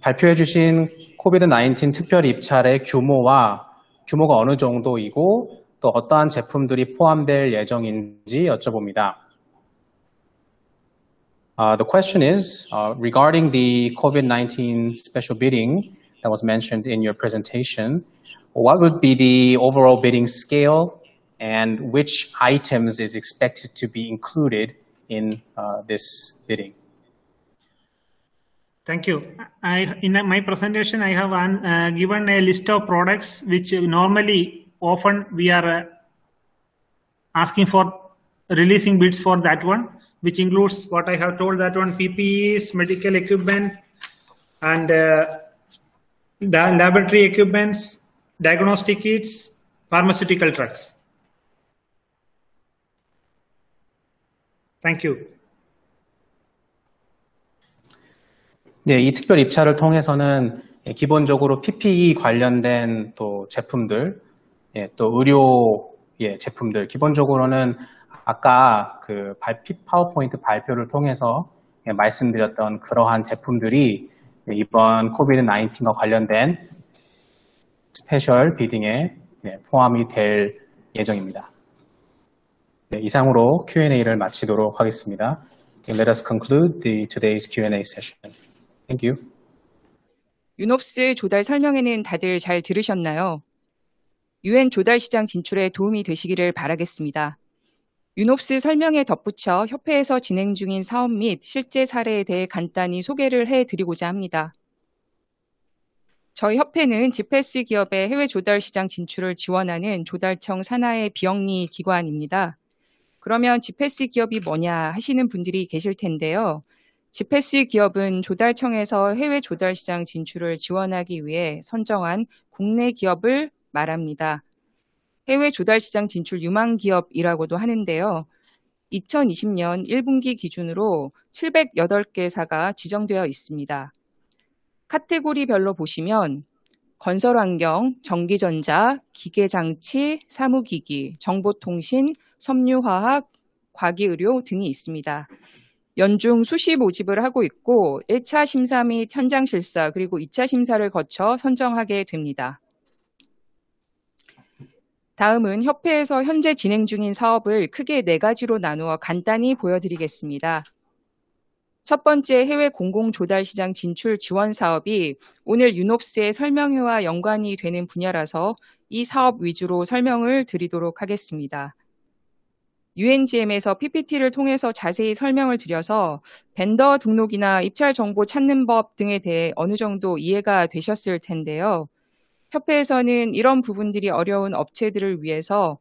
Speaker 1: 발표해 주신 코비드-19 특별 입찰의 규모가 어느 정도이고 또 어떠한 제품들이 포함될 예정인지 여쭤봅니다. The question is regarding the COVID-19 special bidding that was mentioned in your presentation. What would be the overall bidding scale and which items is expected to be included in this bidding?
Speaker 6: Thank you. In my presentation, I have given a list of products which often we are asking for releasing bids for that one, which includes what I have told that one, PPEs, medical equipment, and laboratory equipments, diagnostic kits, pharmaceutical drugs. Thank you.
Speaker 1: 네, 이 특별 입찰을 통해서는 기본적으로 PPE 관련된 또 제품들, 또 의료 제품들, 기본적으로는 아까 파워포인트 발표를 통해서 말씀드렸던 그러한 제품들이 이번 코비드-19과 관련된 스페셜 비딩에 포함이 될 예정입니다. 네, 이상으로 Q&A를 마치도록 하겠습니다. Let us conclude today's Q&A session. Thank you.
Speaker 8: 유놉스 조달 설명회는 다들 잘 들으셨나요? UN 조달 시장 진출에 도움이 되시기를 바라겠습니다. 유놉스 설명에 덧붙여 협회에서 진행 중인 사업 및 실제 사례에 대해 간단히 소개를 해드리고자 합니다. 저희 협회는 지패스 기업의 해외 조달 시장 진출을 지원하는 조달청 산하의 비영리 기관입니다. 그러면 지패스 기업이 뭐냐 하시는 분들이 계실 텐데요. 지패스 기업은 조달청에서 해외 조달 시장 진출을 지원하기 위해 선정한 국내 기업을 말합니다. 해외 조달 시장 진출 유망 기업이라고도 하는데요. 2020년 1분기 기준으로 708개사가 지정되어 있습니다. 카테고리별로 보시면 건설환경, 전기전자, 기계장치, 사무기기, 정보통신, 섬유화학, 과기의료 등이 있습니다. 연중 수시 모집을 하고 있고 1차 심사 및 현장 실사 그리고 2차 심사를 거쳐 선정하게 됩니다. 다음은 협회에서 현재 진행 중인 사업을 크게 4가지로 나누어 간단히 보여드리겠습니다. 첫 번째 해외 공공조달시장 진출 지원 사업이 오늘 유놉스의 설명회와 연관이 되는 분야라서 이 사업 위주로 설명을 드리도록 하겠습니다. UNGM에서 PPT를 통해서 자세히 설명을 드려서 벤더 등록이나 입찰 정보 찾는 법 등에 대해 어느 정도 이해가 되셨을 텐데요. 협회에서는 이런 부분들이 어려운 업체들을 위해서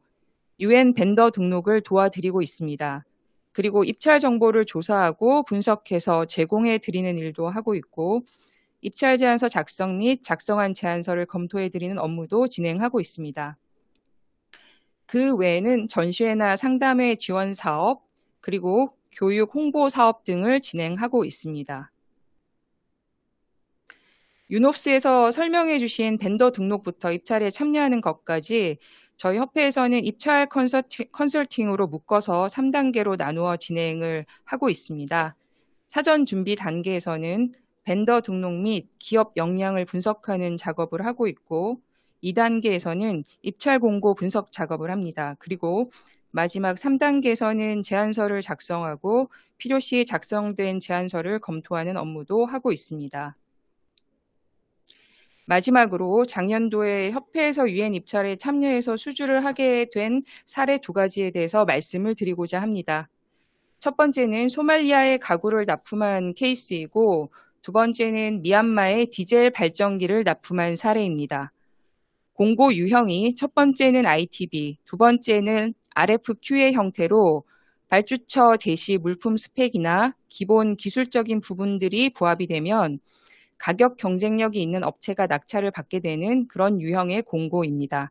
Speaker 8: UN 벤더 등록을 도와드리고 있습니다. 그리고 입찰 정보를 조사하고 분석해서 제공해 드리는 일도 하고 있고 입찰 제안서 작성 및 작성한 제안서를 검토해 드리는 업무도 진행하고 있습니다. 그 외에는 전시회나 상담회 지원 사업, 그리고 교육 홍보 사업 등을 진행하고 있습니다. 유놉스에서 설명해 주신 벤더 등록부터 입찰에 참여하는 것까지 저희 협회에서는 입찰 컨설팅으로 묶어서 3단계로 나누어 진행을 하고 있습니다. 사전 준비 단계에서는 벤더 등록 및 기업 역량을 분석하는 작업을 하고 있고 2단계에서는 입찰 공고 분석 작업을 합니다. 그리고 마지막 3단계에서는 제안서를 작성하고 필요시 작성된 제안서를 검토하는 업무도 하고 있습니다. 마지막으로 작년도에 협회에서 UN 입찰에 참여해서 수주를 하게 된 사례 2가지에 대해서 말씀을 드리고자 합니다. 첫 번째는 소말리아의 가구를 납품한 케이스이고 두 번째는 미얀마의 디젤 발전기를 납품한 사례입니다. 공고 유형이 첫 번째는 ITB, 두 번째는 RFQ의 형태로 발주처 제시 물품 스펙이나 기본 기술적인 부분들이 부합이 되면 가격 경쟁력이 있는 업체가 낙찰을 받게 되는 그런 유형의 공고입니다.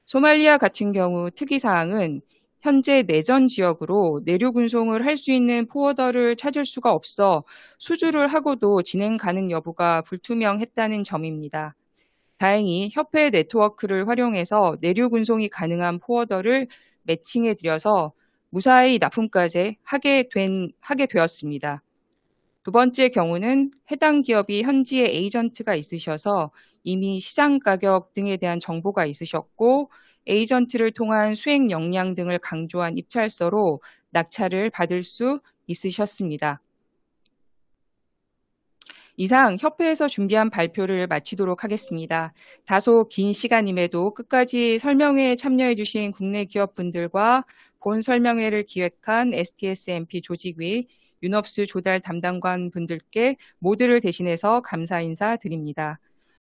Speaker 8: 소말리아 같은 경우 특이사항은 현재 내전 지역으로 내륙 운송을 할 수 있는 포워더를 찾을 수가 없어 수주를 하고도 진행 가능 여부가 불투명했다는 점입니다. 다행히 협회 네트워크를 활용해서 내륙 운송이 가능한 포워더를 매칭해 드려서 무사히 납품까지 하게 되었습니다. 두 번째 경우는 해당 기업이 현지에 에이전트가 있으셔서 이미 시장 가격 등에 대한 정보가 있으셨고 에이전트를 통한 수행 역량 등을 강조한 입찰서로 낙찰을 받을 수 있으셨습니다. 이상 협회에서 준비한 발표를 마치도록 하겠습니다. 다소 긴 시간임에도 끝까지 설명회에 참여해 주신 국내 기업분들과 본 설명회를 기획한 STS&P 조직위, 유놉스 조달 담당관 분들께 모두를 대신해서 감사 인사 드립니다.